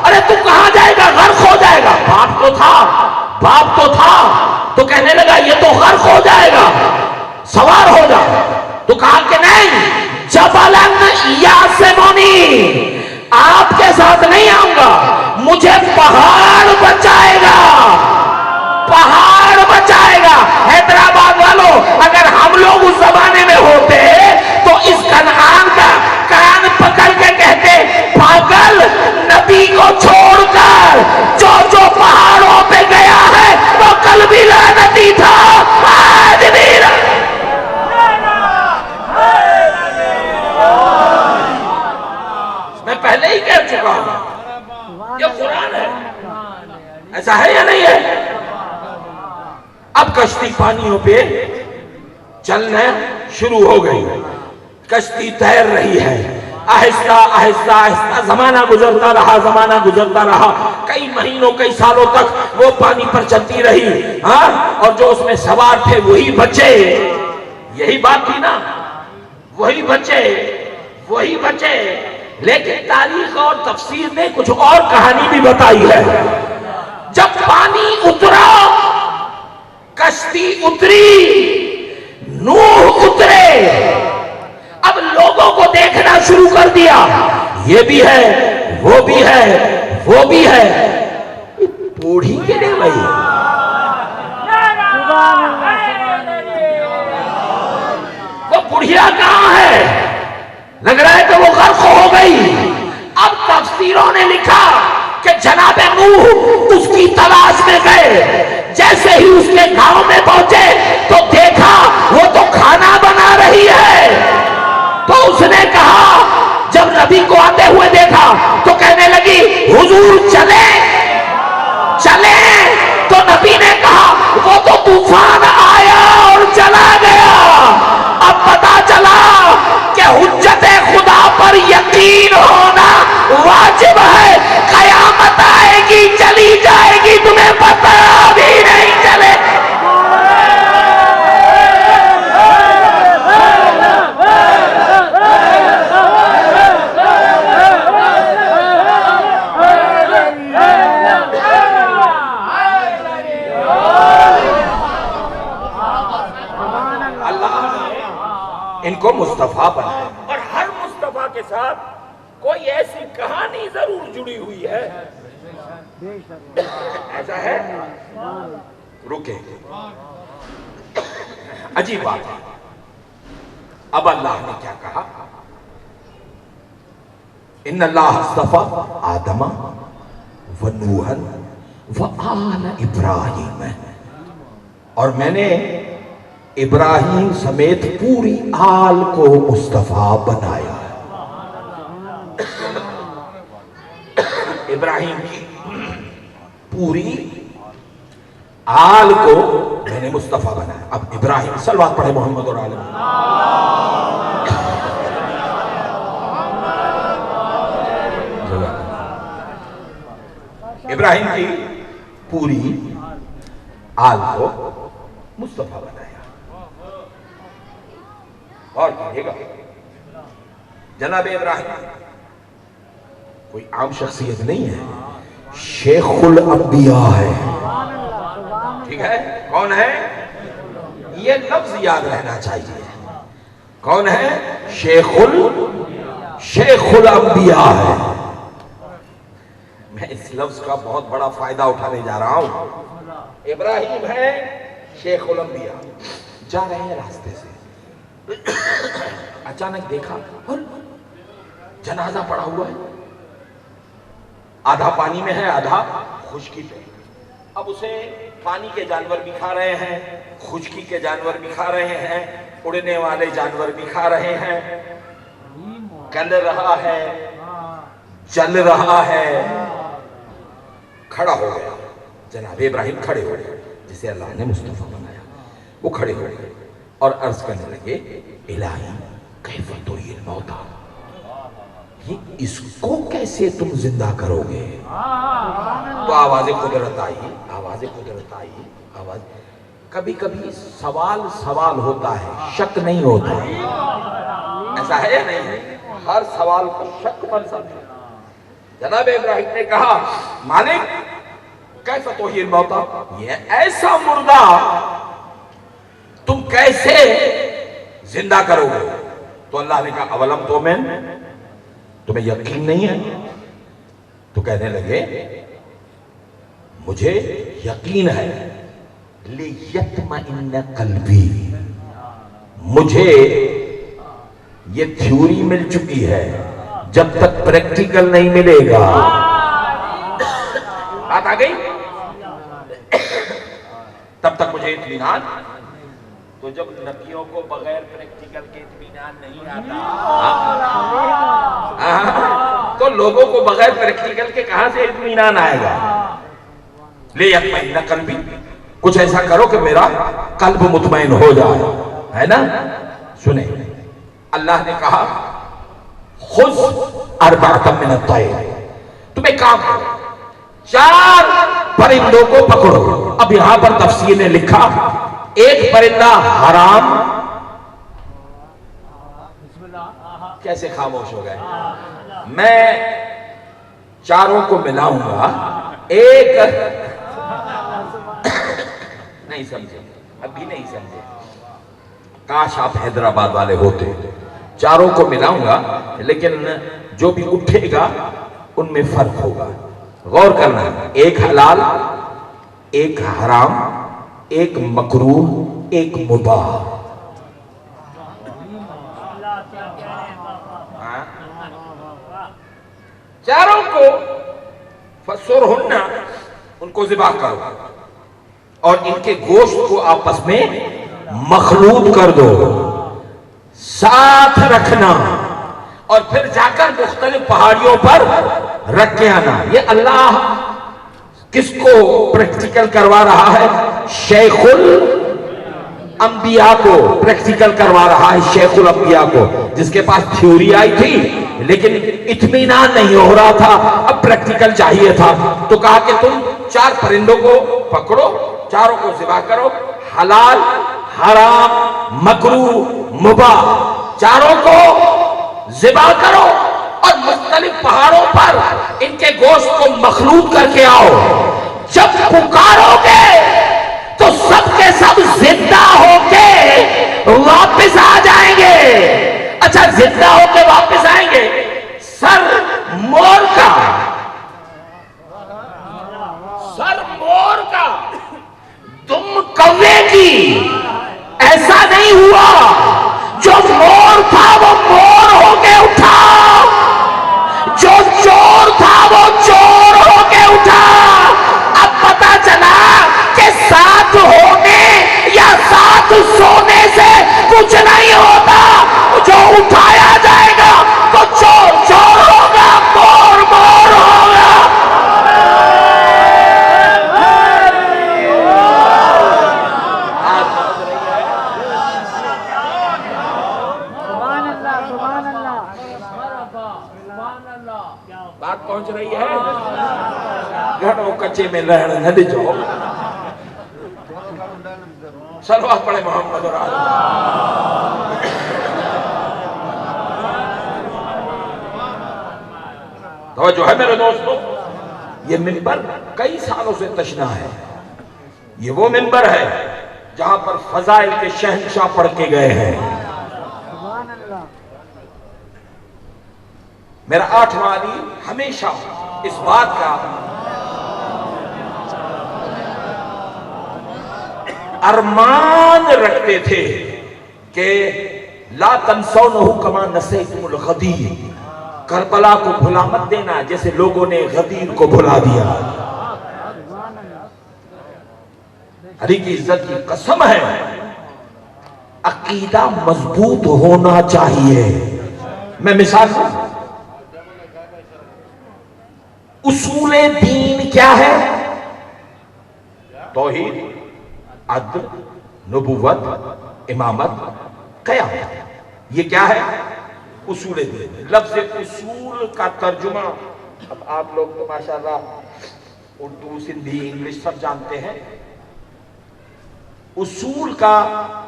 Speaker 1: ارے تو کہاں جائے گا؟ غرق ہو جائے گا. باپ تو تھا. تو کہنے لگا یہ تو غرق ہو جائے گا, سوار ہو جا. تو کہا کہ نہیں, جبلن یاسمونی, آپ کے ساتھ نہیں آؤں گا, مجھے پہاڑ بچائے گا, پہاڑ بچائے گا. حیدرآباد والوں, اگر ہم لوگ اس زمانے میں ہوتے تو اس کنعان کا کان پکڑ کے کہتے پاگل, نبی کو چھوڑ کر جو پہاڑوں پہ گیا ہے وہ کل بھی لعنتی تھا, آج بھی. میں پہلے ہی کہہ چکا ہوں یہ قرآن ہے, ایسا ہے یا نہیں ہے؟ اب کشتی پانیوں پہ چلنا شروع ہو گئی, کشتی تیر رہی ہے آہستہ آہستہ آہستہ. زمانہ گزرتا رہا, کئی مہینوں کئی سالوں تک وہ پانی پر چلتی رہی. ہاں, اور جو اس میں سوار تھے وہی بچے. یہی بات تھی نا, وہی بچے. لیکن تاریخ اور تفسیر نے کچھ اور کہانی بھی بتائی ہے. جب پانی اترا, کشتی اتری, نوح اترے, اب لوگوں کو دیکھنا شروع کر دیا, یہ بھی ہے, وہ بھی ہے. بوڑھی کے لیے بھائی, وہ بڑھیا کہاں ہے؟ لگ رہا ہے کہ وہ غرق ہو گئی. اب تفسیروں نے لکھا کہ جناب نوح اس کی تلاش میں گئے. جیسے ہی اس کے گاؤں میں پہنچے تو دیکھا وہ تو کھانا بنا رہی ہے. تو اس نے کہا, جب نبی کو آتے ہوئے دیکھا تو کہنے لگی حضور چلیں. تو نبی نے کہا وہ تو طوفان آیا اور چلا گیا, مصطفیٰ بنایا.
Speaker 2: اور ہر مصطفیٰ کے ساتھ کوئی ایسی کہانی ضرور جڑی ہوئی ہے. ایسا ہے؟
Speaker 1: رکے، عجیب بات ہے. اب اللہ نے کیا کہا؟ ان اللہ اصطفیٰ آدم و نوحا و آل ابراہیم، اور میں نے ابراہیم سمیت پوری آل کو مصطفیٰ بنایا. ابراہیم کی پوری آل کو میں نے مصطفیٰ بنایا. اب ابراہیم، صلوات پڑھے محمد اور آل ابراہیم کی پوری آل کو مصطفیٰ بنایا. اور کہے گا جناب ابراہیم کوئی عام شخصیت نہیں ہے، شیخ الانبیاء ہے. ٹھیک ہے؟ کون ہے؟ یہ لفظ یاد رہنا چاہیے. کون ہے؟ شیخ الانبیاء ہے. میں اس لفظ کا بہت بڑا فائدہ اٹھانے جا رہا ہوں. ابراہیم ہے شیخ الانبیاء. جا رہے ہیں راستے سے، اچانک دیکھا اور جنازہ پڑا ہوا ہے. آدھا پانی میں ہے، آدھا خشکی پہ. اب اسے پانی کے جانور بھی کھا رہے ہیں، خشکی کے جانور بھی کھا رہے ہیں، اڑنے والے جانور بھی کھا رہے ہیں. گل رہا ہے، چل رہا ہے. کھڑا ہو گیا. جناب ابراہیم کھڑے ہو گئے، جسے اللہ نے مصطفیٰ بنایا. وہ کھڑے ہو گئے اور عرض کرنے لگے الہی کیف تحیی الموتیٰ، یہ اس کو کیسے تم زندہ کرو گے؟ تو آواز قدرت آئی. کبھی کبھی سوال ہوتا ہے، شک نہیں ہوتا. ایسا ہے یا نہیں؟ ہر سوال کو شک بن سکتا. جناب ابراہیم نے کہا مالک کیف تحیی الموتیٰ، یہ ایسا مردہ تم کیسے زندہ کرو گے؟ تو اللہ نے کہا اولم تؤمن، تمہیں یقین نہیں ہے؟ تو کہنے لگے مجھے یقین ہے، لیطمئن قلبی، مجھے یہ تھیوری مل چکی ہے، جب تک پریکٹیکل نہیں ملے گا. بات آ گئی؟ تب تک مجھے اطمینان. تو جب نبیوں کو بغیر پریکٹیکل کے اطمینان نہیں آتا تو لوگوں کو بغیر پریکٹیکل کے کہاں سے اطمینان آئے گا؟ لیطمئن قلبی، کچھ ایسا کرو کہ میرا قلب مطمئن ہو جائے، ہے نا؟ سنیں، اللہ نے کہا خذ اربعۃ من الطیر، تمہیں کام کرو 4 پرندوں کو پکڑو. اب یہاں پر تفسیر نے لکھا ایک پرندہ حرام. کیسے خاموش ہو گئے؟ میں 4 کو ملاؤں گا. ایک نہیں سمجھے، ابھی نہیں سمجھے. کاش آپ حیدرآباد والے ہوتے. 4 کو ملاؤں گا، لیکن جو بھی اٹھے گا ان میں فرق ہوگا. غور کرنا، ایک حلال، ایک حرام، ایک مکروہ، ایک مباح. چاروں کو فسرہن، ان کو ذبح کرو اور ان کے گوشت کو آپس میں مخلوط کر دو، ساتھ رکھنا، اور پھر جا کر مختلف پہاڑیوں پر رکھ کے آنا. یہ اللہ کس کو پریکٹیکل کروا رہا ہے؟ شیخ الانبیاء کو پریکٹیکل کروا رہا ہے. شیخ الانبیاء کو، جس کے پاس تھیوری آئی تھی لیکن اطمینان نہیں ہو رہا تھا، اب پریکٹیکل چاہیے تھا. تو کہا کہ تم 4 پرندوں کو پکڑو، 4 کو ذبح کرو، حلال، حرام، مکروہ، مباح، 4 کو ذبح کرو اور مختلف پہاڑوں پر ان کے گوشت کو مخلوط کر کے آؤ. جب پکارو گے تو سب کے سب زندہ ہو کے واپس آ جائیں گے. اچھا زندہ ہو کے واپس آئیں گے، سر مور کا،
Speaker 2: سر مور کا،
Speaker 1: تم کوے کی، ایسا نہیں ہوا، جو مور تھا وہ مور ہو کے اٹھا، جو چور تھا وہ چور ہو کے اٹھا۔ اب پتا چلا کہ ساتھ ہونے یا ساتھ سونے سے کچھ نہیں ہوتا، جو اٹھایا جائے گا وہ چور چور ہوگا، مور مور ہوگا۔
Speaker 2: بات پہنچ رہی ہے؟
Speaker 1: گھڑوں کچے میں رہن نہ دے جو، صلوات پڑھے محمد اور آل توجہ ہے میرے دوستو۔ یہ منبر کئی سالوں سے تشنا ہے، یہ وہ منبر ہے جہاں پر فضائل کے شہنشاہ پڑھ کے گئے ہیں۔ میرا 8واں علی ہمیشہ اس بات کا ارمان رکھتے تھے کہ لا تنسونہ کما نسیتم الغدیر، کربلا کو بھلا مت دینا جیسے لوگوں نے غدیر کو بھلا دیا۔ علی کی عزت کی قسم ہے، عقیدہ مضبوط ہونا چاہیے۔ میں مثال دوں، اصول دین کیا ہے؟ توحید، عدل، نبوت، امامت، قیامت، یہ کیا ہے؟ اصول دین۔ لفظ اصول کا ترجمہ، اب آپ لوگ تو ماشاءاللہ اردو، سندھی، انگلش سب جانتے ہیں۔ اصول کا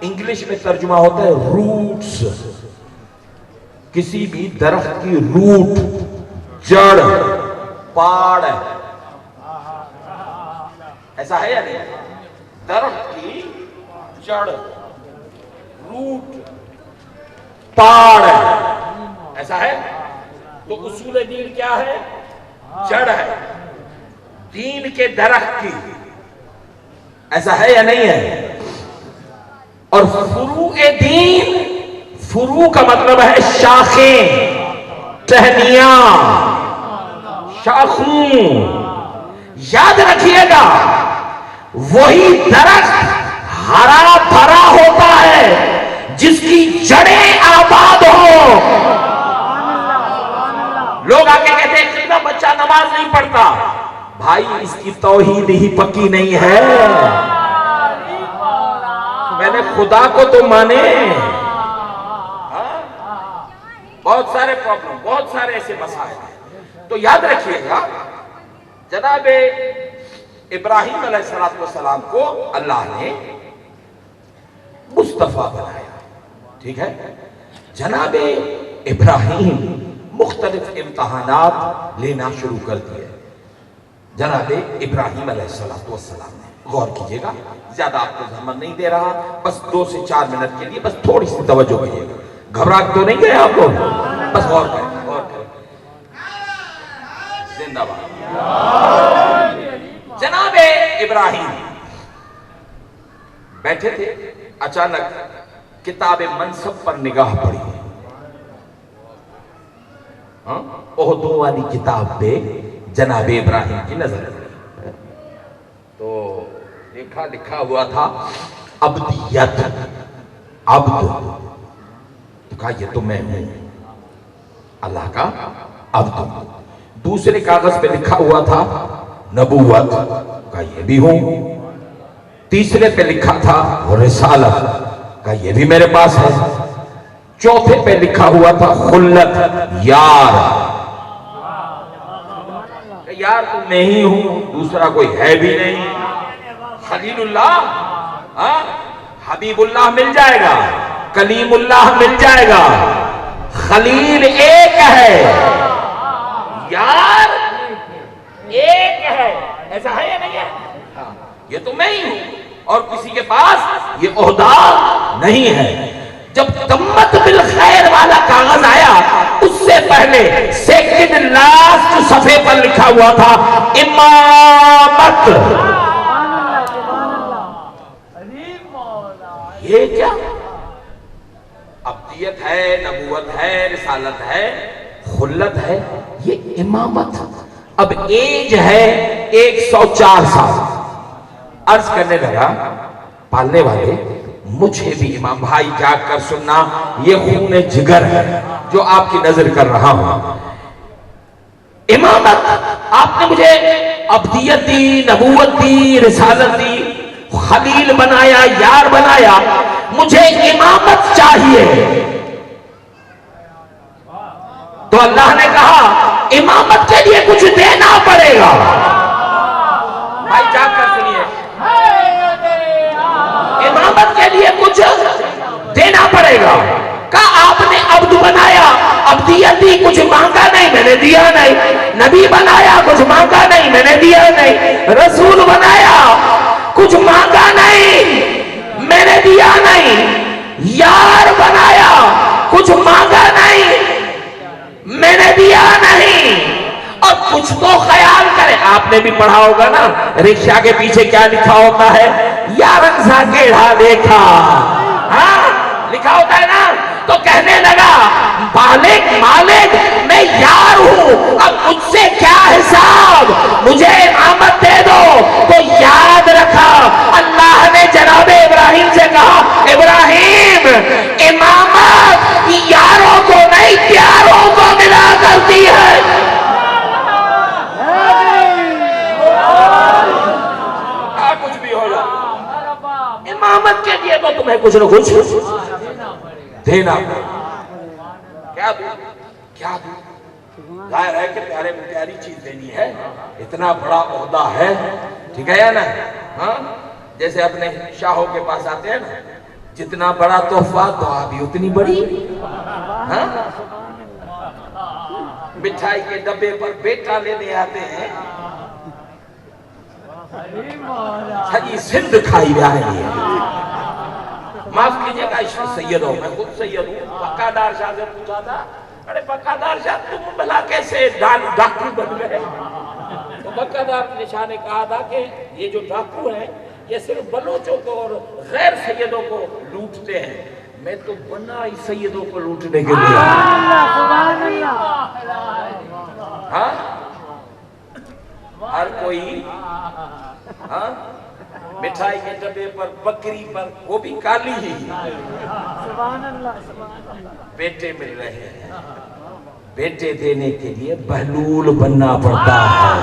Speaker 1: انگلش میں ترجمہ ہوتا ہے روٹس، کسی بھی درخت کی روٹ، جڑ، پاڑ، ایسا ہے یا نہیں؟ درخت کی جڑ، روٹ، پاڑ، ایسا ہے؟ تو اصول دین کیا ہے؟ جڑ ہے دین کے درخت کی، ایسا ہے یا نہیں ہے؟ اور فروع دین، فروع کا مطلب ہے شاخیں، ٹہنیاں، شاخوں۔ یاد رکھیے گا، وہی درخت ہرا بھرا ہوتا ہے جس کی جڑیں آباد ہوں۔ لوگ آگے کہتے ہیں کہ بچہ نماز نہیں پڑھتا، بھائی اس کی توحید ہی پکی نہیں ہے۔ میں نے خدا کو تو مانے۔ بہت سارے پرابلم، بہت سارے ایسے مسائل ہیں۔ تو یاد رکھیے گا، جناب ابراہیم علیہ السلام کو اللہ نے مصطفیٰ بنایا، ٹھیک ہے؟ جناب ابراہیم مختلف امتحانات لینا شروع کر دیے جناب ابراہیم علیہ السلام نے۔ غور کیجئے گا، زیادہ آپ کو زحمت نہیں دے رہا، بس 2 سے 4 منٹ کے لیے بس تھوڑی سی توجہ کیجئے گا۔ گھبرا تو نہیں گئے آپ لوگ؟ بس غور کریں، غور کریں۔ زندہ باد۔ جناب ابراہیم بیٹھے تھے، اچانک کتاب منصب پر نگاہ پڑی، احد والی کتاب پہ جناب ابراہیم کی نظر پڑی، تو دیکھا لکھا ہوا تھا عبدیت، عبد، تو کہا یہ تو میں ہوں، اللہ کا عبد۔ دوسرے کاغذ پہ لکھا ہوا تھا نبوت، کہا یہ بھی ہوں۔ تیسرے پہ لکھا تھا رسالت، کہا یہ بھی میرے پاس ہے۔ چوتھے پہ لکھا ہوا تھا خلت، یار، یار تو میں ہی ہوں، دوسرا کوئی ہے بھی نہیں۔ خلیل اللہ، حبیب اللہ مل جائے گا، کلیم اللہ مل جائے گا، خلیل ایک ہے، یار ایک ہے، ایسا ہے یا نہیں ہے؟ یہ تو میں ہی ہوں اور کسی کے پاس یہ عہدہ نہیں ہے۔ جب تمت بالخیر والا کاغذ آیا اس سے پہلے سیکنڈ لاسٹ صفحے پر لکھا ہوا تھا امامت. یہ کیا ابدیت ہے، نبوت ہے، رسالت ہے، خلت ہے، یہ امامت. اب ایج ہے 104 سال. عرض کرنے لگا پالنے والے مجھے بھی امام بھائی جاگ کر سننا، یہ خون جگر ہے جو آپ کی نظر کر رہا ہوں. امامت آپ نے مجھے ابدیت دی، نبوت دی، رسالت دی، خلیل بنایا، یار بنایا، مجھے امامت چاہیے. تو اللہ نے کہا امامت کے لیے کچھ دینا پڑے گا. بھائی جاگ کر سنیے، امامت کے لیے کچھ دینا پڑے گا. کہا آپ نے عبد بنایا، عبدیت دی، کچھ مانگا نہیں، میں نے دیا نہیں. نبی بنایا، کچھ مانگا نہیں، میں نے دیا نہیں. رسول بنایا، کچھ مانگا نہیں، میں نے دیا نہیں. یار بنایا، کچھ مانگا نہیں، میں نے دیا نہیں. اور کچھ تو خیال کرے. آپ نے بھی پڑھا ہوگا نا رکشہ کے پیچھے کیا لکھا ہوتا ہے؟ یارن سا گیڑھا دیکھا. ہاں لکھا ہوتا ہے نا. تو کہنے لگا مالک مالک میں یار ہوں، اب مجھ سے کیا حساب، مجھے امامت دے دو. تو یاد رکھا اللہ نے جناب ابراہیم سے کہا ابراہیم امامت یاروں کو نہیں پیاروں کو ملا کرتی ہے. کچھ بھی ہو جائے امامت کے لیے تو تمہیں کچھ نہ کچھ دینا. کیا دوں کیا دوں؟ ظاہر ہے کہ پیارے میں پیاری چیز دینی ہے. اتنا بڑا عہدہ ہے، ٹھیک ہے یا نا؟ ہاں جیسے اپنے شاہوں کے پاس آتے ہیں نا، جتنا بڑا تحفہ دعا بھی اتنی بڑی. ہاں مٹھائی کے ڈبے پر بیٹا لینے آتے ہیں. حجی سندھ کھائی جائے. معاف کیجئے گا سید ہوں، میں خود سید ہوں. پکا دار شاہ سے پوچھا تھا، ارے پکا دار شاہ تم بھلا کیسے ڈاکو بن گئے؟ تو پکا دار شاہ نے کہا تھا کہ یہ جو ڈاکو ہیں یہ صرف بلوچوں کو اور غیر سیدوں کو لوٹتے ہیں، میں تو بنا ہی سیدوں کو لوٹنے کے لیے. ہاں ہر کوئی ہاں مٹھائی کے ڈبے پر، بکری پر، وہ بھی کالی ہی. بیٹے مل رہے ہیں، بیٹے دینے کے لیے بہلول بننا پڑتا ہے.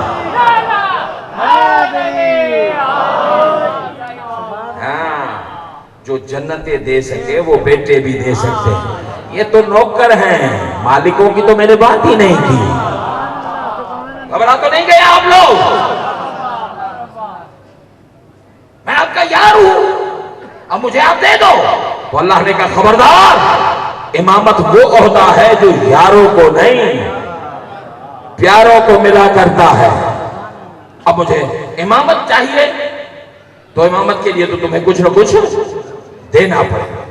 Speaker 1: ہاں جو جنتیں دے سکے وہ بیٹے بھی دے سکتے ہیں. یہ تو نوکر ہیں، مالکوں کی تو میں نے بات ہی نہیں کی. گھبرا تو نہیں گئے آپ لوگ؟ میں آپ کا یار ہوں، اب مجھے آپ دے دو. تو اللہ نے کہا خبردار، امامت وہ عہدہ ہے جو یاروں کو نہیں پیاروں کو ملا کرتا ہے. اب مجھے امامت چاہیے تو امامت کے لیے تو تمہیں کچھ نہ کچھ دینا پڑے گا،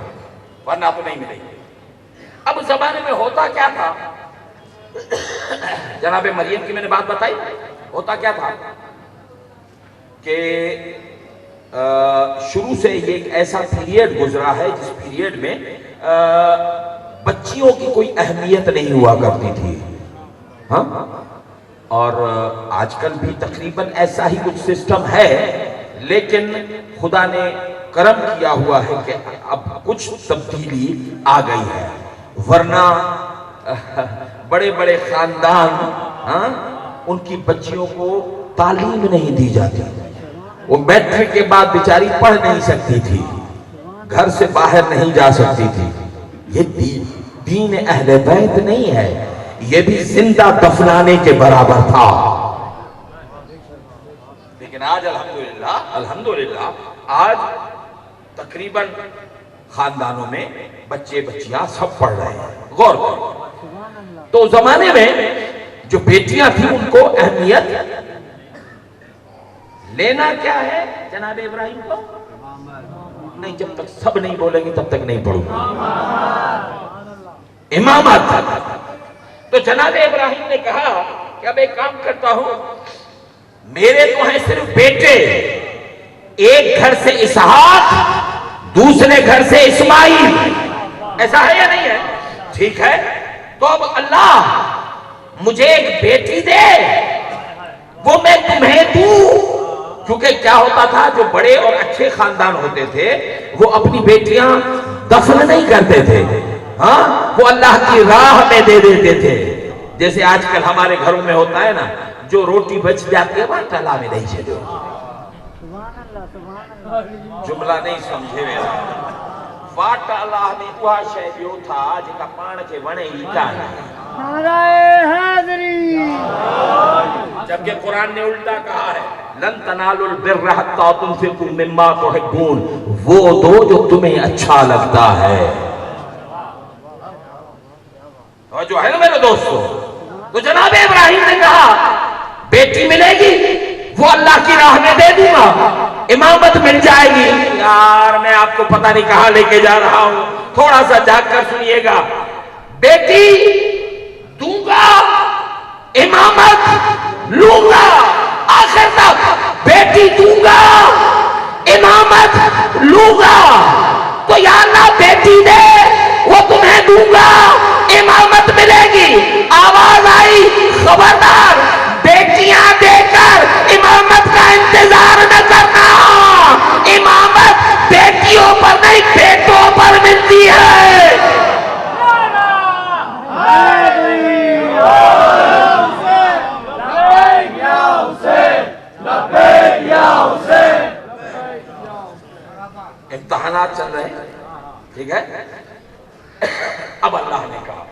Speaker 1: ورنہ تو نہیں ملے گی. اب اس زمانے میں ہوتا کیا تھا، جناب مریم کی میں نے بات بتائی. ہوتا کیا تھا کہ شروع سے یہ ایک ایسا پیریڈ گزرا ہے جس پیریڈ میں بچیوں کی کوئی اہمیت نہیں ہوا کرتی تھی. ہاں اور آج کل بھی تقریباً ایسا ہی کچھ سسٹم ہے، لیکن خدا نے کرم کیا ہوا ہے کہ اب کچھ تبدیلی آ گئی ہے. ورنہ بڑے بڑے خاندان ان کی بچیوں کو تعلیم نہیں دی جاتی. وہ میٹرک کے بعد بیچاری پڑھ نہیں سکتی تھی، گھر سے باہر نہیں جا سکتی تھی. یہ دین اہل بیت نہیں ہے، یہ بھی زندہ دفنانے کے برابر تھا. لیکن آج الحمدللہ آج تقریباً خاندانوں میں بچے بچیاں سب پڑھ رہے ہیں. غور کرو، تو زمانے میں جو بیٹیاں تھیں ان کو اہمیت لینا کیا ہے جناب ابراہیم کو؟ نہیں، جب تک سب نہیں بولیں گے تب تک نہیں پڑھوں گا امامت۔ تو جناب ابراہیم نے کہا کہ اب ایک کام کرتا ہوں، میرے تو ہیں صرف بیٹے، ایک گھر سے اسحاق، دوسرے گھر سے اسماعیل، ایسا ہے یا نہیں ہے؟ ٹھیک ہے، تو اب اللہ مجھے ایک بیٹی دے، وہ میں تمہیں دوں۔ کیونکہ کیا ہوتا تھا، جو بڑے اور اچھے خاندان ہوتے تھے وہ اپنی بیٹیاں دفن نہیں کرتے تھے، ہاں وہ اللہ کی راہ میں دے دیتے تھے۔ جیسے آج کل ہمارے گھروں میں ہوتا ہے نا، جو روٹی بچ جاتی ہے ماشاء اللہ میں نہیں چھوڑو، جملہ نہیں سمجھے میرا، واٹ اللہ نے وہ شے دیو تھا جکا پان کے ونے ہی کان،
Speaker 3: نعرہ حیدری،
Speaker 1: جبکہ قرآن نے الٹا کہا ہے لن تنالوا البر حتى تنفقوا مما تحبون، وہ دو جو تمہیں اچھا لگتا ہے۔ اور جو ہے نا میرے دوستو، تو جناب ابراہیم نے کہا بیٹی ملے گی وہ اللہ کی راہ میں دے دوں گا، امامت مل جائے گی۔ یار میں آپ کو پتہ نہیں کہاں لے کے جا رہا ہوں، تھوڑا سا جاگ کر سنیے گا۔ بیٹی دوں گا، امامت لوں گا، آخر تک بیٹی دوں گا، امامت لوں گا۔ تو یا اللہ بیٹی دے، وہ تمہیں دوں گا، امامت ملے گی۔ آواز آئی خبردار بیٹیاں دے کر امامت کا انتظار نہ کرنا، امامت بیٹیوں پر نہیں بیٹوں پر ملتی ہے۔ امتحانات چل رہے ہیں، ٹھیک ہے، اب اللہ نے کہا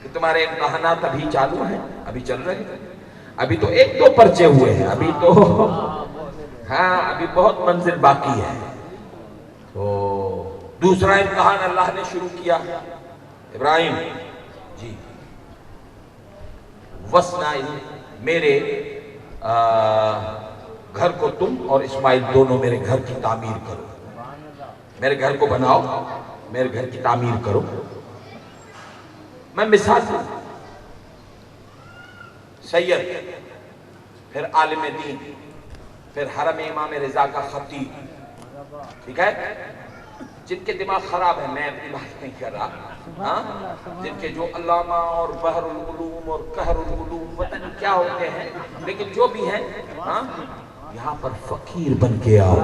Speaker 1: کہ تمہارے امتحانات ابھی چالو ہیں، ابھی چل رہے ہیں، ابھی تو ایک دو پرچے ہوئے ہیں، ابھی تو ہاں ابھی بہت منزل باقی ہے۔ تو دوسرا امتحان اللہ نے شروع کیا، ابراہیم جی وسنائل، میرے گھر کو تم اور اسماعیل دونوں میرے گھر کی تعمیر کرو، میرے گھر کو بناؤ، میرے گھر کی تعمیر کرو۔ میں مثال دوں، سید، پھر عالم دین، پھر حرم امام رضا کا خطیب، ٹھیک ہے، جن کے دماغ خراب ہے، میں اپنی بات نہیں کر رہا، ہاں جن کے جو علامہ اور بحر العلوم اور قہر العلوم پتہ نہیں کیا ہوتے ہیں، لیکن جو بھی ہیں، ہاں یہاں پر فقیر بن کے آؤ،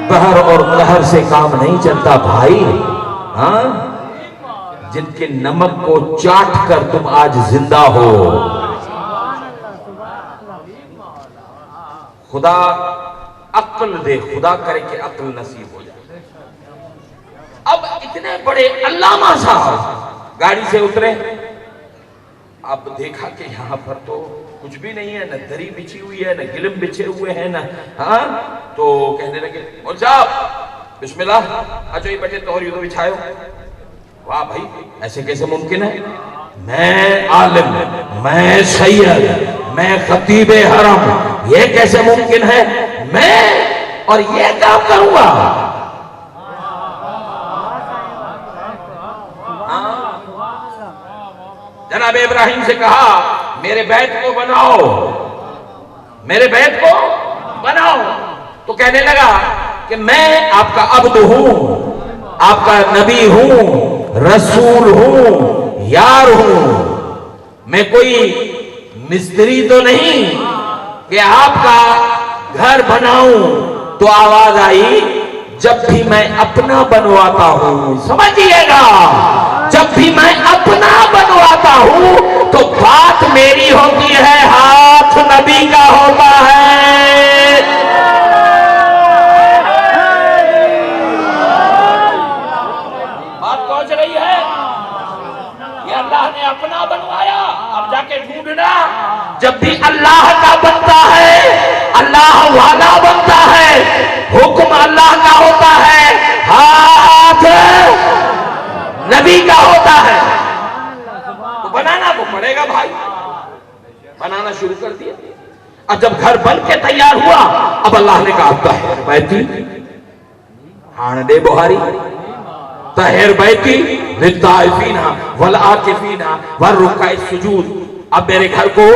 Speaker 1: بحر اور قہر سے کام نہیں چلتا بھائی، ہاں جن کے نمک کو چاٹ کر تم آج زندہ ہو۔ خدا عقل دے، خدا کرے کہ عقل نصیب ہو جائے۔ اب اتنے بڑے علامہ صاحب گاڑی سے اترے، اب دیکھا کہ یہاں پر تو کچھ بھی نہیں ہے، نہ دری بچھی ہوئی ہے، نہ گلم بچھے ہوئے ہیں، نہ ہاں، تو کہنے لگے مول صاحب بسم اللہ، اچھو یہ بیٹھے توہر یوں بچھائے ہو۔ واہ بھائی ایسے کیسے ممکن ہے، میں عالم، میں سید، میں خطیب حرم، یہ کیسے ممکن ہے، میں اور یہ کام کروں گا؟ جناب ابراہیم سے کہا میرے بیت کو بناؤ، میرے بیت کو بناؤ۔ تو کہنے لگا کہ میں آپ کا عبد ہوں، آپ کا نبی ہوں، رسول ہوں، یار ہوں، میں کوئی مستری تو نہیں کہ آپ کا گھر بناؤں۔ تو آواز آئی جب بھی میں اپنا بنواتا ہوں، سمجھئے گا، جب بھی میں اپنا بنواتا ہوں تو بات میری ہوتی ہے، ہاتھ نبی کا ہوتا ہے۔ بات پہنچ رہی ہے، یہ اللہ نے اپنا بنوایا، اب جا کے ڈھونڈنا، جب بھی اللہ کا بنتا ہے، اللہ والا بنتا ہے، حکم اللہ کا ہوتا ہے، ہاتھ نبی کا ہوتا ہے، تو بنانا کو پڑے گا بھائی۔ بنانا شروع کر دیا۔ اور جب گھر بن کے تیار ہوا اب اللہ نے کہا طہر بیتی ہان دے بہاری طہر بیتی للطائفین والعاکفین والرکع السجود اب میرے گھر کو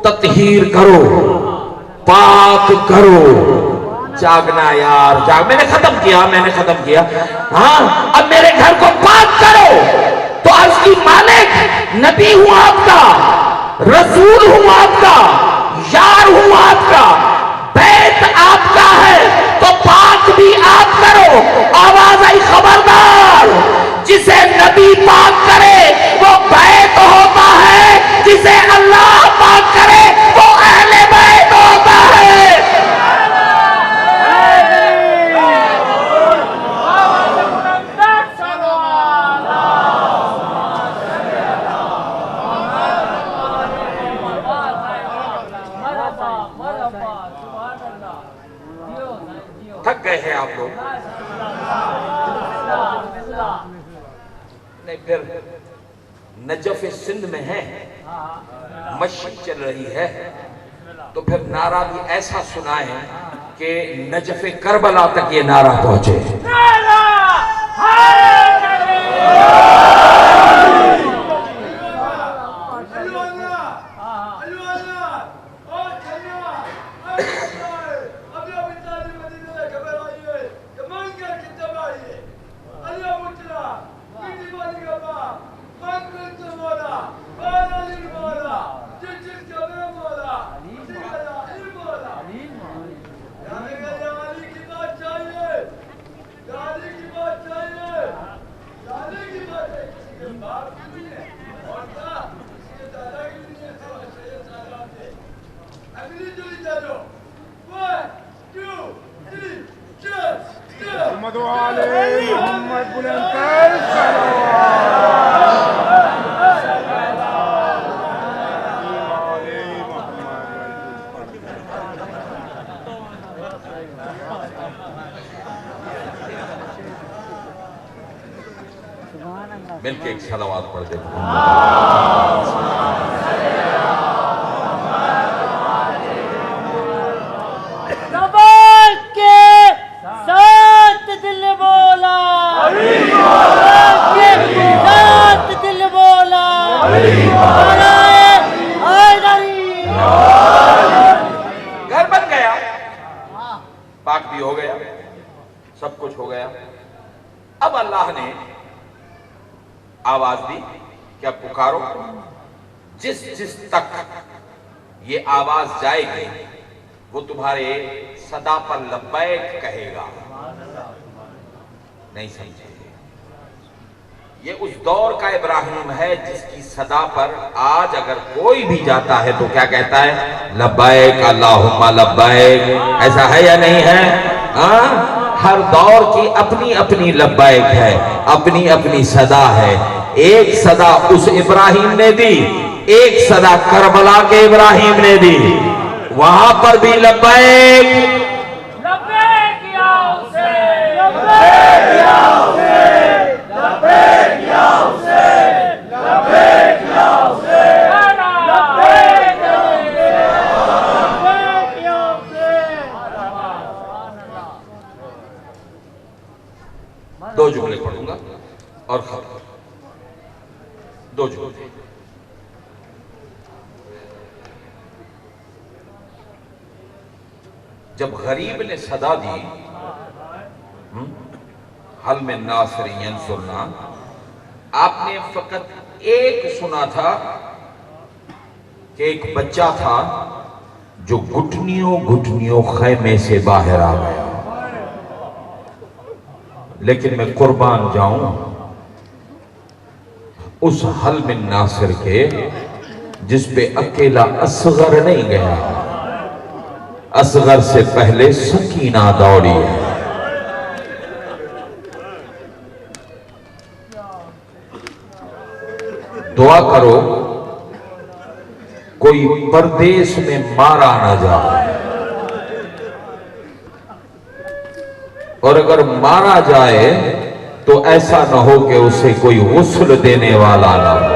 Speaker 1: تطہیر کرو پاک کرو جاگنا یار جاگ میں نے ختم کیا ہاں اب میرے گھر کو پاک کرو تو عرض کی مالک نبی ہوں آپ کا رسول ہوں آپ کا یار ہوں آپ کا بیت آپ کا ہے تو پاک بھی آپ کرو آواز آئی خبردار جسے نبی پاک کرے وہ بیت ہوتا ہے جسے اللہ پاک کرے وہ اہل بیت ہوتا ہے تھک گئے ہیں آپ لوگ نہیں پھر نجف سندھ میں ہے مشی چل رہی ہے تو پھر نعرہ بھی ایسا سنائیں کہ نجف کربلا تک یہ نعرہ پہنچے مل کے ایک صلوات پڑھ دیں گھر بن گیا پاک بھی ہو گیا سب کچھ ہو گیا اب اللہ نے آواز دی کیا پکارو جس جس تک یہ آواز جائے گی وہ تمہارے صدا پر لبیک کہے گا نہیں سمجھے یہ اس دور کا ابراہیم ہے جس کی صدا پر آج اگر کوئی بھی جاتا ہے تو کیا کہتا ہے لبیک اللہم لبیک ایسا ہے یا نہیں ہے ہر دور کی اپنی اپنی لبیک ہے اپنی اپنی صدا ہے ایک صدا اس ابراہیم نے دی ایک صدا کربلا کے ابراہیم نے دی وہاں پر بھی لبیک
Speaker 3: لبیک یا حسین لبیک یا حسین لبیک یا حسین لبیک یا حسین لبیک یا حسین
Speaker 1: دو جملے پڑھوں گا اور ختم دو جملے جب غریب نے صدا دی حل من ناصر ینصرنا آپ نے فقط ایک سنا تھا کہ ایک بچہ تھا جو گھٹنیوں گھٹنیوں خیمے سے باہر آ گیا لیکن میں قربان جاؤں اس حل من ناصر کے جس پہ اکیلا اصغر نہیں گیا اصغر سے پہلے سکینہ دوڑی ہے دعا کرو کوئی پردیس میں مارا نہ جائے اور اگر مارا جائے تو ایسا نہ ہو کہ اسے کوئی غسل دینے والا نہ ہو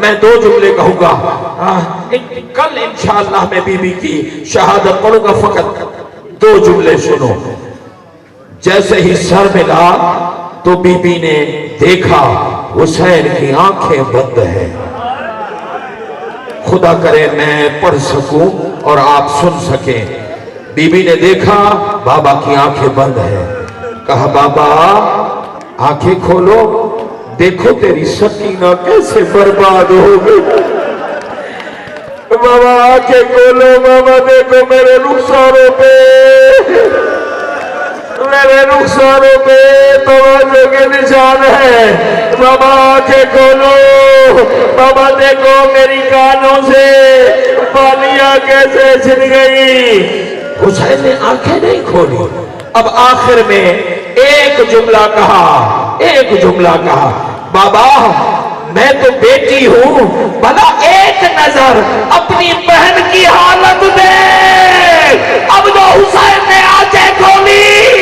Speaker 1: میں 2 جملے کہوں گا. کل انشاءاللہ میں بی بی کی شہادت پڑھوں گا. فقط 2 جملے سنو. جیسے ہی سر ملا تو بی بی نے دیکھا حسین کی آنکھیں بند ہیں. خدا کرے میں پڑھ سکوں اور آپ سن سکیں. بی بی نے دیکھا بابا کی آنکھیں بند ہیں. کہا بابا آنکھیں کھولو، دیکھو تیری سکینہ کیسے برباد ہو گئی. بابا آنکھیں کھولو، بابا دیکھو میرے رخساروں پہ، میرے رخساروں پہ توجہ کے نشان ہے. بابا آنکھیں کھولو، بابا دیکھو میری کانوں سے بالیاں کیسے چھن گئی. حسین نے آنکھیں نہیں کھولی. اب آخر میں ایک جملہ کہا، بابا میں تو بیٹی ہوں، بھلا ایک نظر اپنی بہن کی حالت دے. اب جو حسین نے آنکھیں کھولی